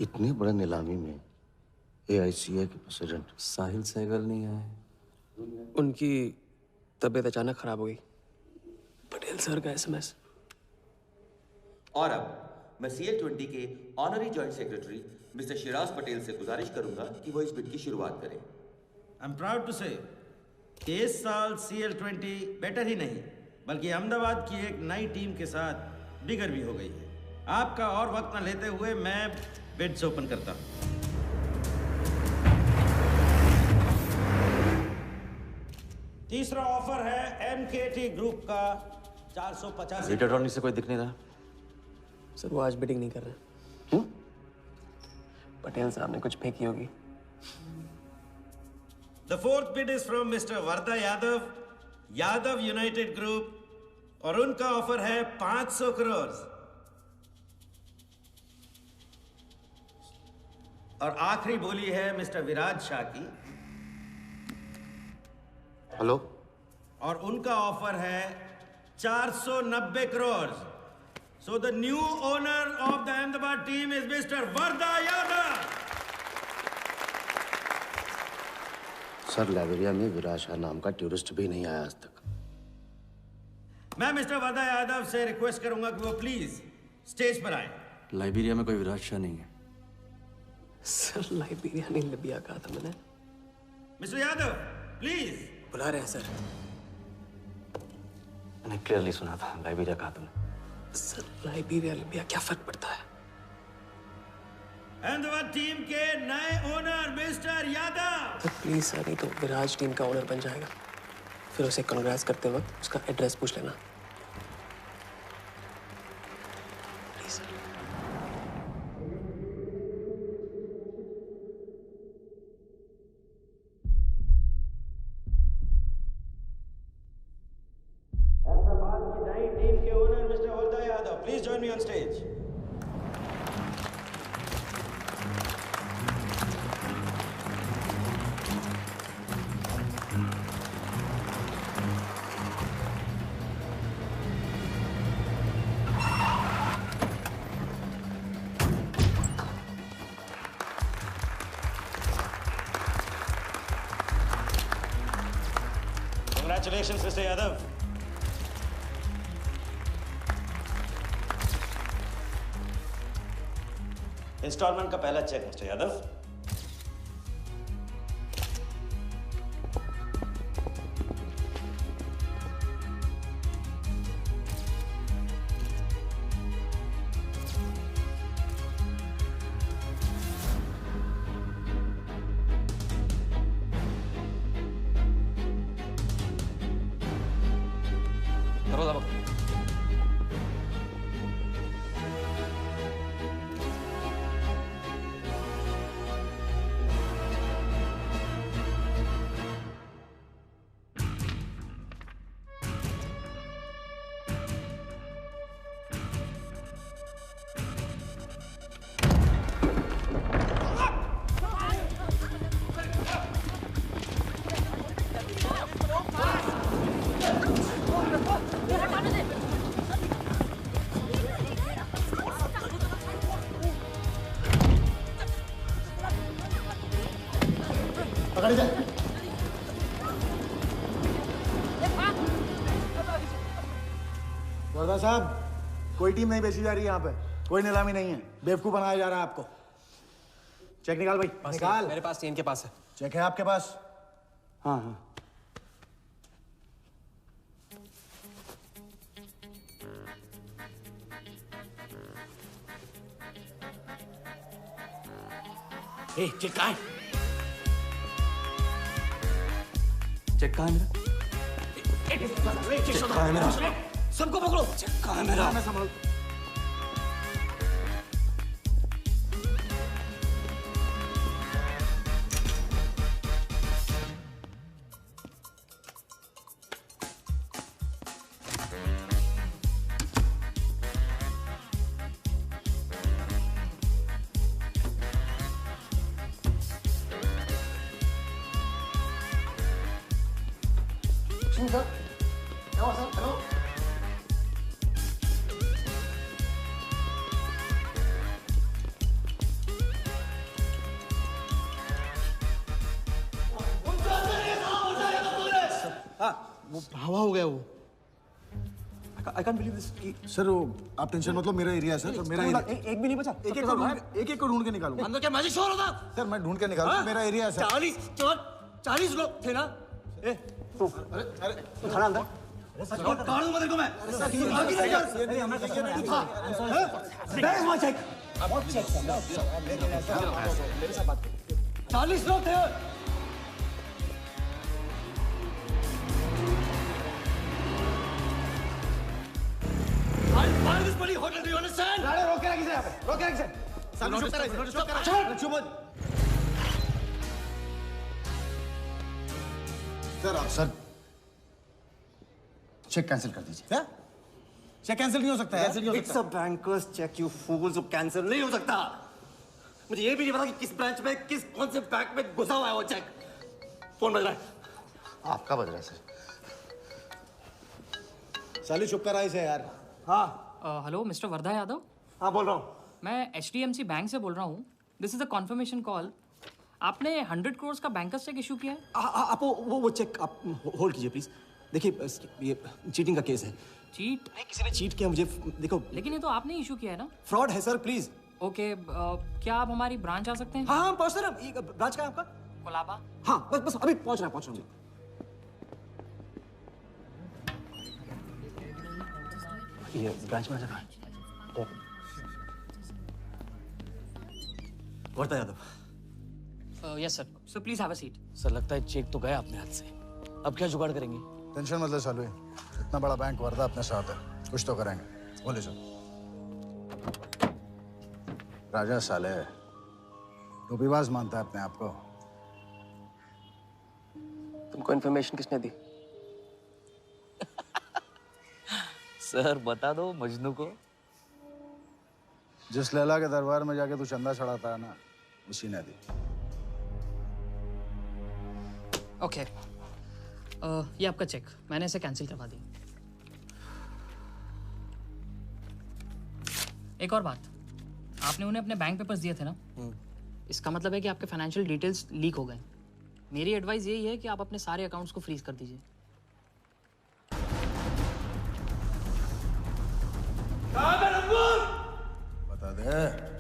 इतने बड़े नीलामी में AICA के प्रेसिडेंट साहिल सहगल नहीं आए। उनकी तबीयत अचानक खराब हो गई। पटेल सर का SMS। और अब मैं CL20 के honorary joint secretary mister Shiraz Patel से गुजारिश करूंगा कि वो इस बिड की शुरुआत करें। आई एम प्राउड टू से कि इस साल CL20 बेटर ही नहीं बल्कि अहमदाबाद की एक नई टीम के साथ बिगर भी हो गई है। आपका और वक्त न लेते हुए मैं बिड्स ओपन करता हूं। तीसरा ऑफर है MKT ग्रुप का 485। रीटा अटॉर्नी से कोई दिख नहीं रहा। सर वो आज बिडिंग नहीं कर रहे। क्यों? पटेल साहब ने कुछ फेंकी होगी। The fourth bid is from Mr. Varda Yadav, Yadav United group, और उनका ऑफर है 500 करोड़। और आखिरी बोली है मिस्टर विराज शाह की। हेलो। और उनका ऑफर है 490 crore. So the new owner of the Ahmedabad team is mister Varda Yadav. Sir Liberia में विराज शाह नाम का टूरिस्ट भी नहीं आया आज तक। मैं मिस्टर वर्दा यादव से रिक्वेस्ट करूंगा कि वो प्लीज स्टेज पर आए। लाइबेरिया में कोई विराज शाह नहीं है। सर लाइबेरिया नहीं लिबिया कहा था मैंने। Mister Yadav please. बुला रहे हैं सर। मैंने क्लियरली सुना था लाइबेरिया कहा तुमने। सर लाइबेरिया लिबिया क्या फर्क पड़ता है? अहमदाबाद टीम के नए owner mister Yadav. Sir please sir, नहीं तो विराज टीम का ओनर बन जाएगा। फिर उसे कांग्रेस करते वक्त उसका एड्रेस पूछ लेना। Please sir. अहमदाबाद की नई टीम के owner mister Varda Yadav, please join me on stage. Congratulations, Mr. Yadav. Instalment का पहला चेक मिस्टर यादव। पकड़ जा। वर्दा साहब, कोई टीम नहीं बेची जा रही यहाँ पे। कोई नीलामी नहीं है। बेवकूफ बनाया जा रहा है आपको। चेक निकाल भाई, निकाल। मेरे पास नहीं, इनके पास है। चेक है आपके पास? हाँ हाँ। ए, चेक कहाँ है? चेक कहाँ है मेरा? चेक कहाँ है मेरा? सबको पकड़ो। चेक कहाँ है मेरा? मैं संभाल। वो हवा हो गया वो। I can't believe this कि सर वो आप टेंशन मत लो, मेरा एरिया है सर, मेरा एरिया। एक भी नहीं बचा। एक को ढूंढ के निकालूंगा। अंदर क्या मैजिक शो हो रहा था? सर मैं ढूंढ के निकालूंगा, मेरा एरिया है सर। 40 लोग थे ना? ए, अरे खड़ा अंदर। काट दूंगा तेरे को मैं। बैग वहाँ चेक। 40 लोग थे। I'll this bloody hotel, do you understand? रोक के रखिए यहाँ पे, रोक के रखिए। सामने चुप करा, चुप करा, चुप मत। सर चेक कैंसिल कर दीजिए। क्या? चेक कैंसिल नहीं हो सकता है? It's a banker's check, you fools, cancel नहीं हो सकता। मुझे ये भी नहीं पता कि किस ब्रांच में, कौन से बैंक में घुसा हुआ है वो चेक। फोन बज रहा है। आपका बज रहा है सर। साली चुप करा इसे यार। हाँ हेलो मिस्टर वर्धा यादव। हाँ बोल रहा हूँ। मैं HDMC बैंक से बोल रहा हूँ। This is a confirmation call. आपने 100 करोड़ का बैंकर्स चेक इशू किया है? आप वो चेक आप होल्ड कीजिए प्लीज। देखिए ये चीटिंग का केस है। चीट? नहीं, किसी ने चीट किया मुझे, देखो। लेकिन ये तो आपने इशू किया है ना? फ्रॉड है सर, प्लीज। ओके क्या आप हमारी ब्रांच आ सकते हैं? हाँ हाँ पहुँच रहे हैं। ब्रांच का है आपका? कोलाबा। हाँ बस अभी पहुँच रहा हूँ। ये ब्रांच मैनेजर कहाँ है? Wardha Yadav. Yes sir. So please have a seat. Sir लगता है चेक तो गया अपने हाथ से। अब क्या जुगाड़ करेंगे? टेंशन मत ले सालू, इतना बड़ा बैंक वर्धा अपने साथ है, कुछ तो करेंगे। बोले सर। राजा साले टोपीबाज मानता है अपने आप को। तुमको इन्फॉर्मेशन किसने दी? सर बता दो मजनू को। जिस लैला के दरबार में जाके तू चंदा चढ़ाता है ना, उसी ने दी। ओके ये आपका चेक, मैंने इसे कैंसिल करवा दिया। एक और बात, आपने उन्हें अपने बैंक पेपर्स दिए थे ना? इसका मतलब है कि आपके फाइनेंशियल डिटेल्स लीक हो गए। मेरी एडवाइस यही है कि आप अपने सारे अकाउंट्स को फ्रीज कर दीजिए। बता दे।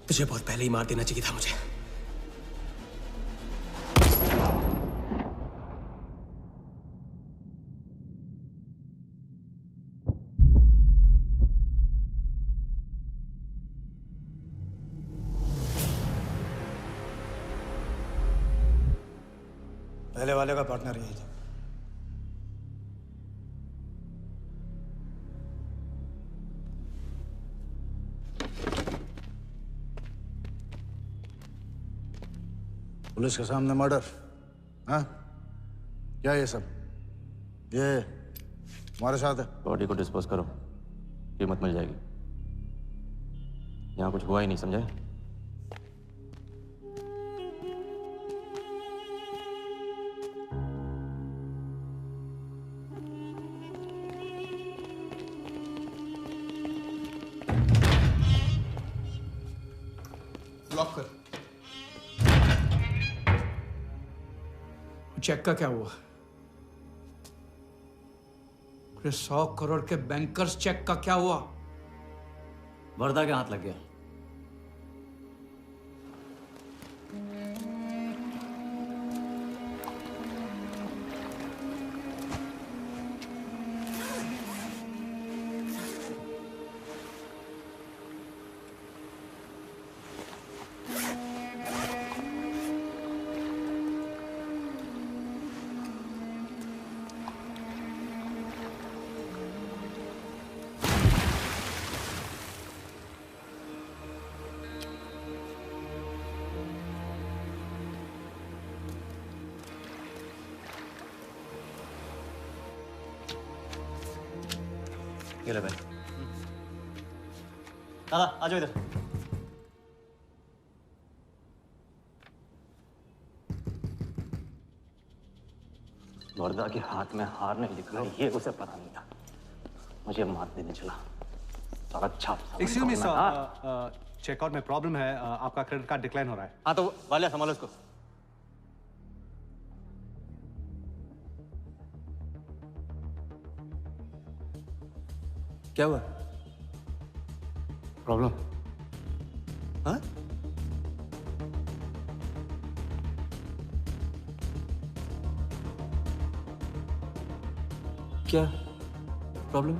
तुझे बहुत पहले ही मार देना चाहिए था मुझे। पहले वाले का पार्टनर यही था। पुलिस के सामने मर्डर? हाँ क्या ये सब? ये हमारे साथ है। बॉडी को डिस्पोज करो, कीमत मिल जाएगी। यहाँ कुछ हुआ ही नहीं, समझे? लॉक कर। चेक का क्या हुआ? 100 करोड़ के बैंकर्स चेक का क्या हुआ? वर्धा के हाथ लग गया। ये ले भाई। दादा आ जाओ इधर। वर्दा के हाथ में हार नहीं दिखा, ये उसे पता नहीं था। मुझे मात देने चला। साला छाप। एक्सक्यूज मी सर, चेकआउट में प्रॉब्लम है, आपका क्रेडिट कार्ड डिक्लाइन हो रहा है। हाँ तो वाले संभालो इसको। क्या हुआ? प्रॉब्लम? हाँ? क्या प्रॉब्लम?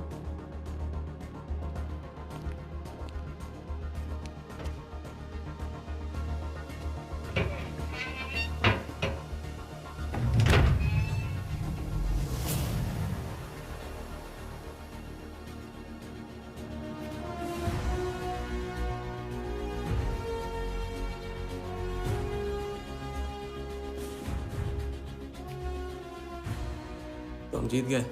तो हम जीत गए।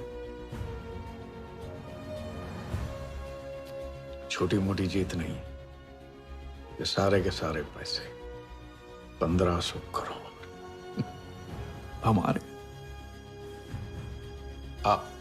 छोटी मोटी जीत नहीं, ये सारे के सारे पैसे 1500 करोड़ हमारे। आप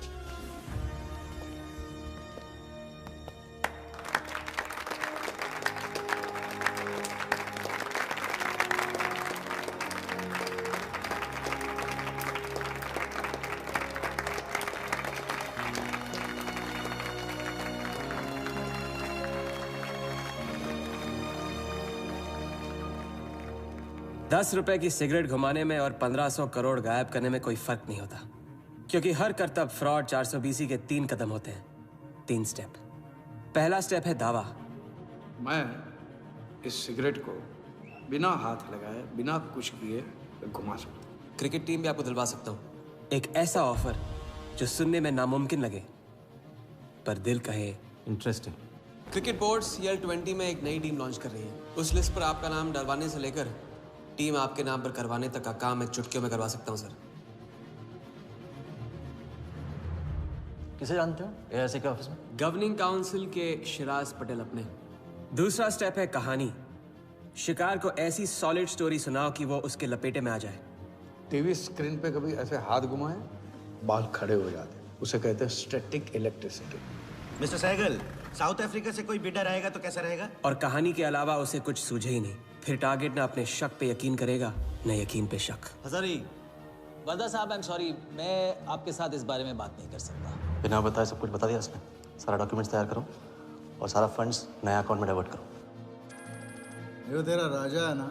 ₹10 की सिगरेट घुमाने में और 1500 करोड़ गायब करने में कोई फर्क नहीं होता, क्योंकि हर करतब फ्रॉड 420 के 3 कदम होते हैं, 3 स्टेप। पहला स्टेप है दावा। मैं इस सिगरेट को बिना हाथ लगाए, बिना कुछ किए घुमा सकता हूँ। क्रिकेट टीम भी आपको दिलवा सकता हूँ, एक ऐसा ऑफर जो सुनने में नामुमकिन लगे पर दिल कहे इंटरेस्टिंग। क्रिकेट बोर्ड CL20 में एक नई टीम लॉन्च कर रही है। उस लिस्ट पर आपका नाम डलवाने से लेकर टीम आपके नाम पर करवाने तक का काम मैं चुटकियों में करवा सकता हूं सर। किसे जानते हो AIC के ऑफिस में? गवर्निंग काउंसिल के शिराज पटेल अपने। दूसरा स्टेप है कहानी। शिकार को ऐसी सॉलिड स्टोरी सुनाओ कि वो उसके लपेटे में आ जाए। टीवी स्क्रीन पे कभी ऐसे हाथ घुमाए, बाल खड़े हो जाते, उसे कहते हैं static electricity. Mister Sehgal, South Africa से कोई बिडर आएगा तो कैसा रहेगा? और कहानी के अलावा उसे कुछ सूझे ही नहीं, फिर टारगेट ना अपने शक पे यकीन करेगा, न यकीन पे शक। हजारी, वर्दा साहब, आई एम सॉरी, मैं आपके साथ इस बारे में बात नहीं कर सकता। बिना बताए सब कुछ बता दिया उसने। सारा डॉक्यूमेंट्स तैयार करो और सारा फंड्स नया अकाउंट में डाइवर्ट करो। ये तेरा राजा है ना,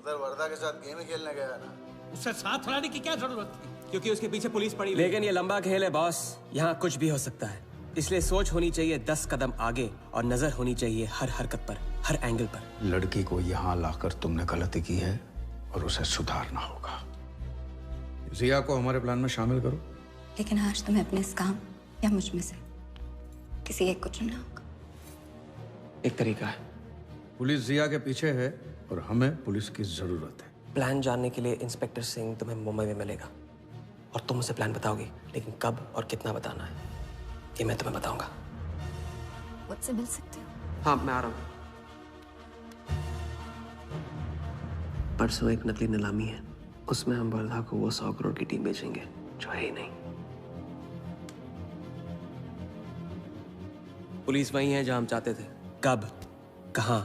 उधर वर्दा के साथ गेम ही खेलने गया ना, उससे साथ लाने की क्या जरूरत थी? क्योंकि उसके पीछे पुलिस पड़ी। लेकिन ये लंबा खेल है बॉस, यहाँ कुछ भी हो सकता है, इसलिए सोच होनी चाहिए 10 कदम आगे और नजर होनी चाहिए हर हरकत पर, हर एंगल पर। लड़की को यहाँ लाकर तुमने गलती की है और उसे सुधारना होगा। जिया को हमारे प्लान में शामिल करो। लेकिन आज तुम्हें अपने इस काम या मुझ में से किसी एक को चुनना होगा। एक तरीका है। पुलिस जिया के पीछे है और हमें पुलिस की जरूरत है। प्लान जानने के लिए इंस्पेक्टर सिंह तुम्हें मुंबई में मिलेगा और तुम उसे प्लान बताओगी, लेकिन कब और कितना बताना है ये मैं तुम्हें बताऊंगा। मुझसे मिल सकते हो? हाँ, मैं आ रहा हूँ। परसों एक नकली नीलामी है, उसमें हम वर्धा को वो 100 करोड़ की टीम बेचेंगे जो है ही नहीं। पुलिस वही है जहां हम चाहते थे। कब, कहां,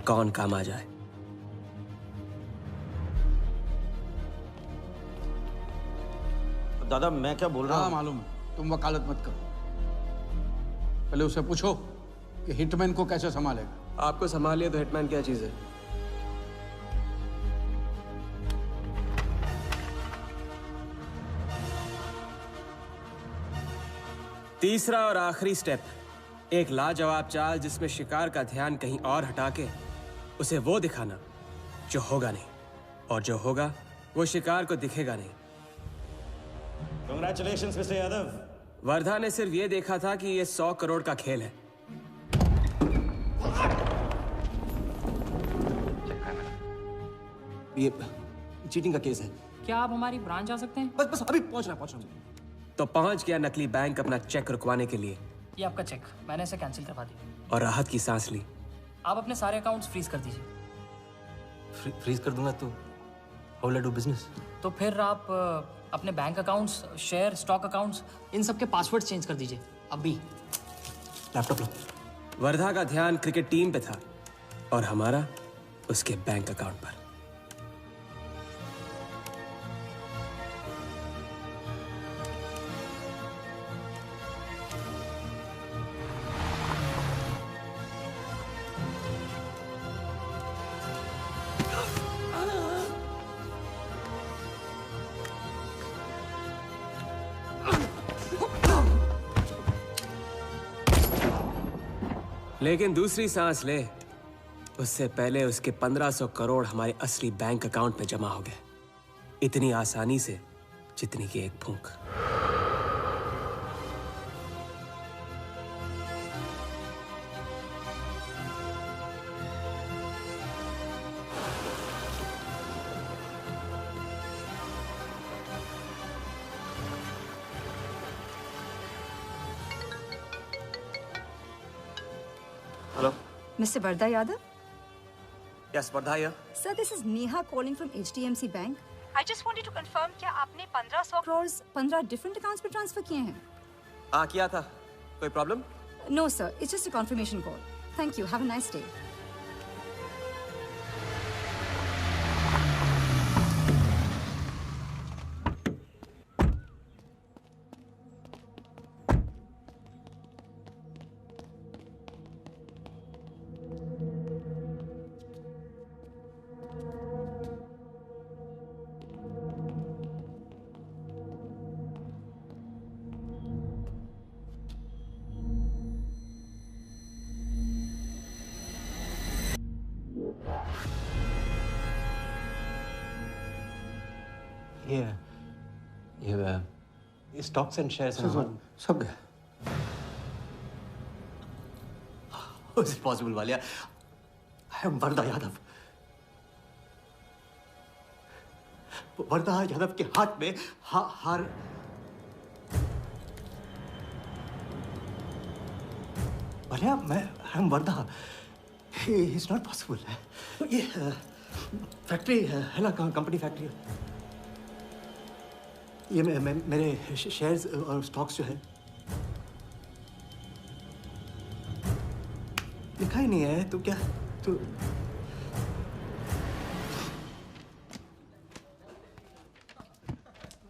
कौन काम आ जाए। दादा मैं क्या बोल रहा हूँ? मालूम है, तुम वकालत मत करो। पहले उसे पूछो कि हिटमैन को कैसे संभालेगा। आपको संभालिए तो हिटमैन क्या चीज है? तीसरा और आखिरी स्टेप, एक लाजवाब चाल जिसमें शिकार का ध्यान कहीं और हटा के उसे वो दिखाना जो होगा नहीं, और जो होगा वो शिकार को दिखेगा नहीं। Congratulations, mister Yadav. वर्धा ने सिर्फ ये देखा था कि ये 100 करोड़ का खेल है। ये चीटिंग का केस है। क्या आप हमारी ब्रांच आ सकते हैं? बस अभी पहुंचना। तो पहुंच गया नकली बैंक अपना चेक रुकवाने के लिए, ये आपका चेक, मैंने इसे कैंसिल करवा दिया। और राहत की सांस ली। आप अपने सारे अकाउंट्स फ्रीज कर दीजिए। फ्रीज कर दूंगा तो how will I do business? तो फिर आप अपने bank accounts, share, stock accounts, इन सब के पासवर्ड चेंज कर दीजिए अभी। लैपटॉप लो। वर्धा का ध्यान क्रिकेट टीम पे था और हमारा उसके बैंक अकाउंट पर। लेकिन दूसरी सांस ले, उससे पहले उसके 1500 करोड़ हमारे असली बैंक अकाउंट में जमा हो गए, इतनी आसानी से जितनी कि एक फूंक। Hello. Mr. Vardha Yadav? Yes, Vardha here. Sir, this is Neha calling from HDMC Bank. I just wanted to confirm क्या आपने 1500 crores 15 different accounts पे ट्रांसफर किए हैं? हाँ किया था। कोई problem? No sir, it's just a confirmation call. Thank you. Have a nice day. ये स्टॉक्स एंड शेयर्स सब गए। How is it possible, Walia? I am Wardha Yadav. Wardha Yadav के हाथ में हार। वालिया, मैं I am Wardha. It's not possible। ये फैक्ट्री है ना, कंपनी फैक्ट्री। ये मेरे शेयर्स और स्टॉक्स जो है लिखा ही नहीं है। तो क्या तो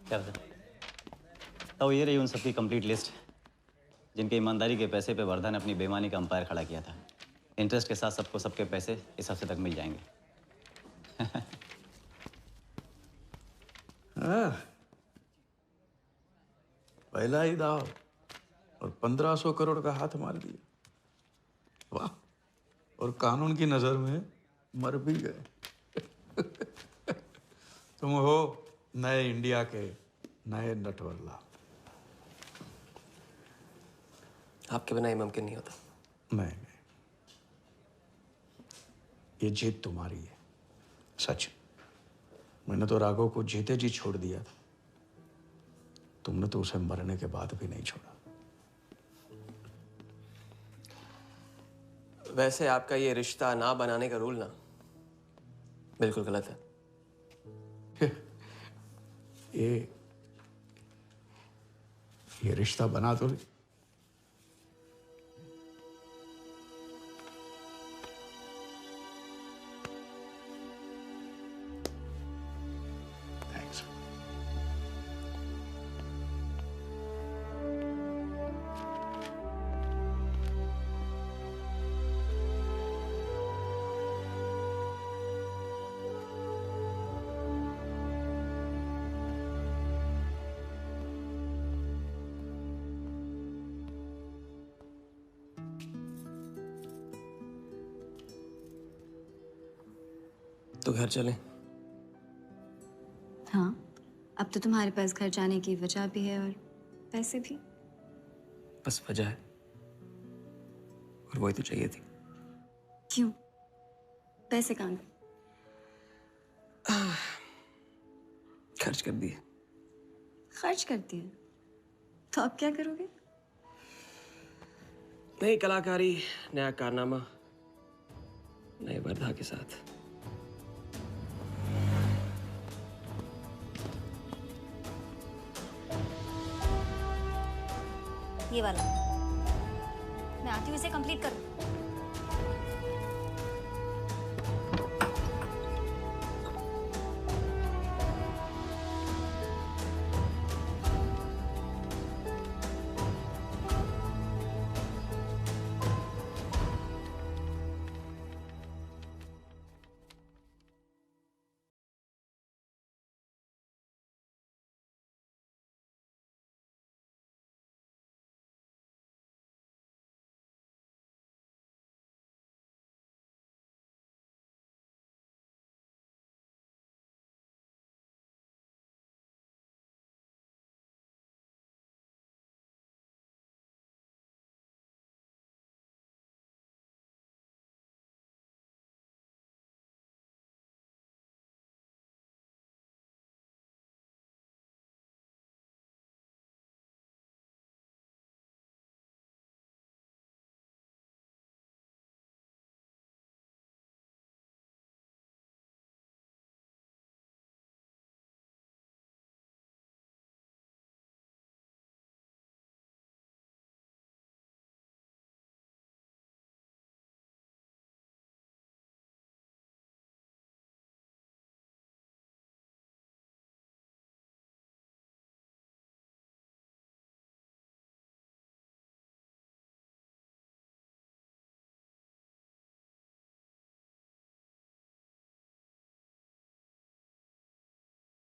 क्या बता? तो ये रही उन सबकी कंप्लीट लिस्ट जिनके ईमानदारी के पैसे पे वर्धा ने अपनी बेईमानी का अंपायर खड़ा किया था। इंटरेस्ट के साथ सबको सबके पैसे इस हफ्ते तक मिल जाएंगे। पहला ही दाव और 1500 करोड़ का हाथ मार दिया। वाह! और कानून की नजर में मर भी गए। तुम हो नए इंडिया के नए नटवरला। आपके बिना ये मुमकिन नहीं होता। नहीं, ये जीत तुम्हारी है, सच। मैंने तो राघव को जीते जी छोड़ दिया था, तुमने तो उसे मरने के बाद भी नहीं छोड़ा। वैसे आपका ये रिश्ता ना बनाने का रूल ना बिल्कुल गलत है। ये रिश्ता बना तो ली। तो घर चलें? हाँ, अब तो तुम्हारे पास घर जाने की वजह भी है और पैसे भी। बस वजह है और वही तो चाहिए थी। क्यों? पैसे कहाँ गए? खर्च कर दिए। खर्च कर दिए? तो अब क्या करोगे? नई कलाकारी, नया कारनामा, नए वर्धा के साथ। ये वाला मैं आती हूँ, इसे कंप्लीट करूँ।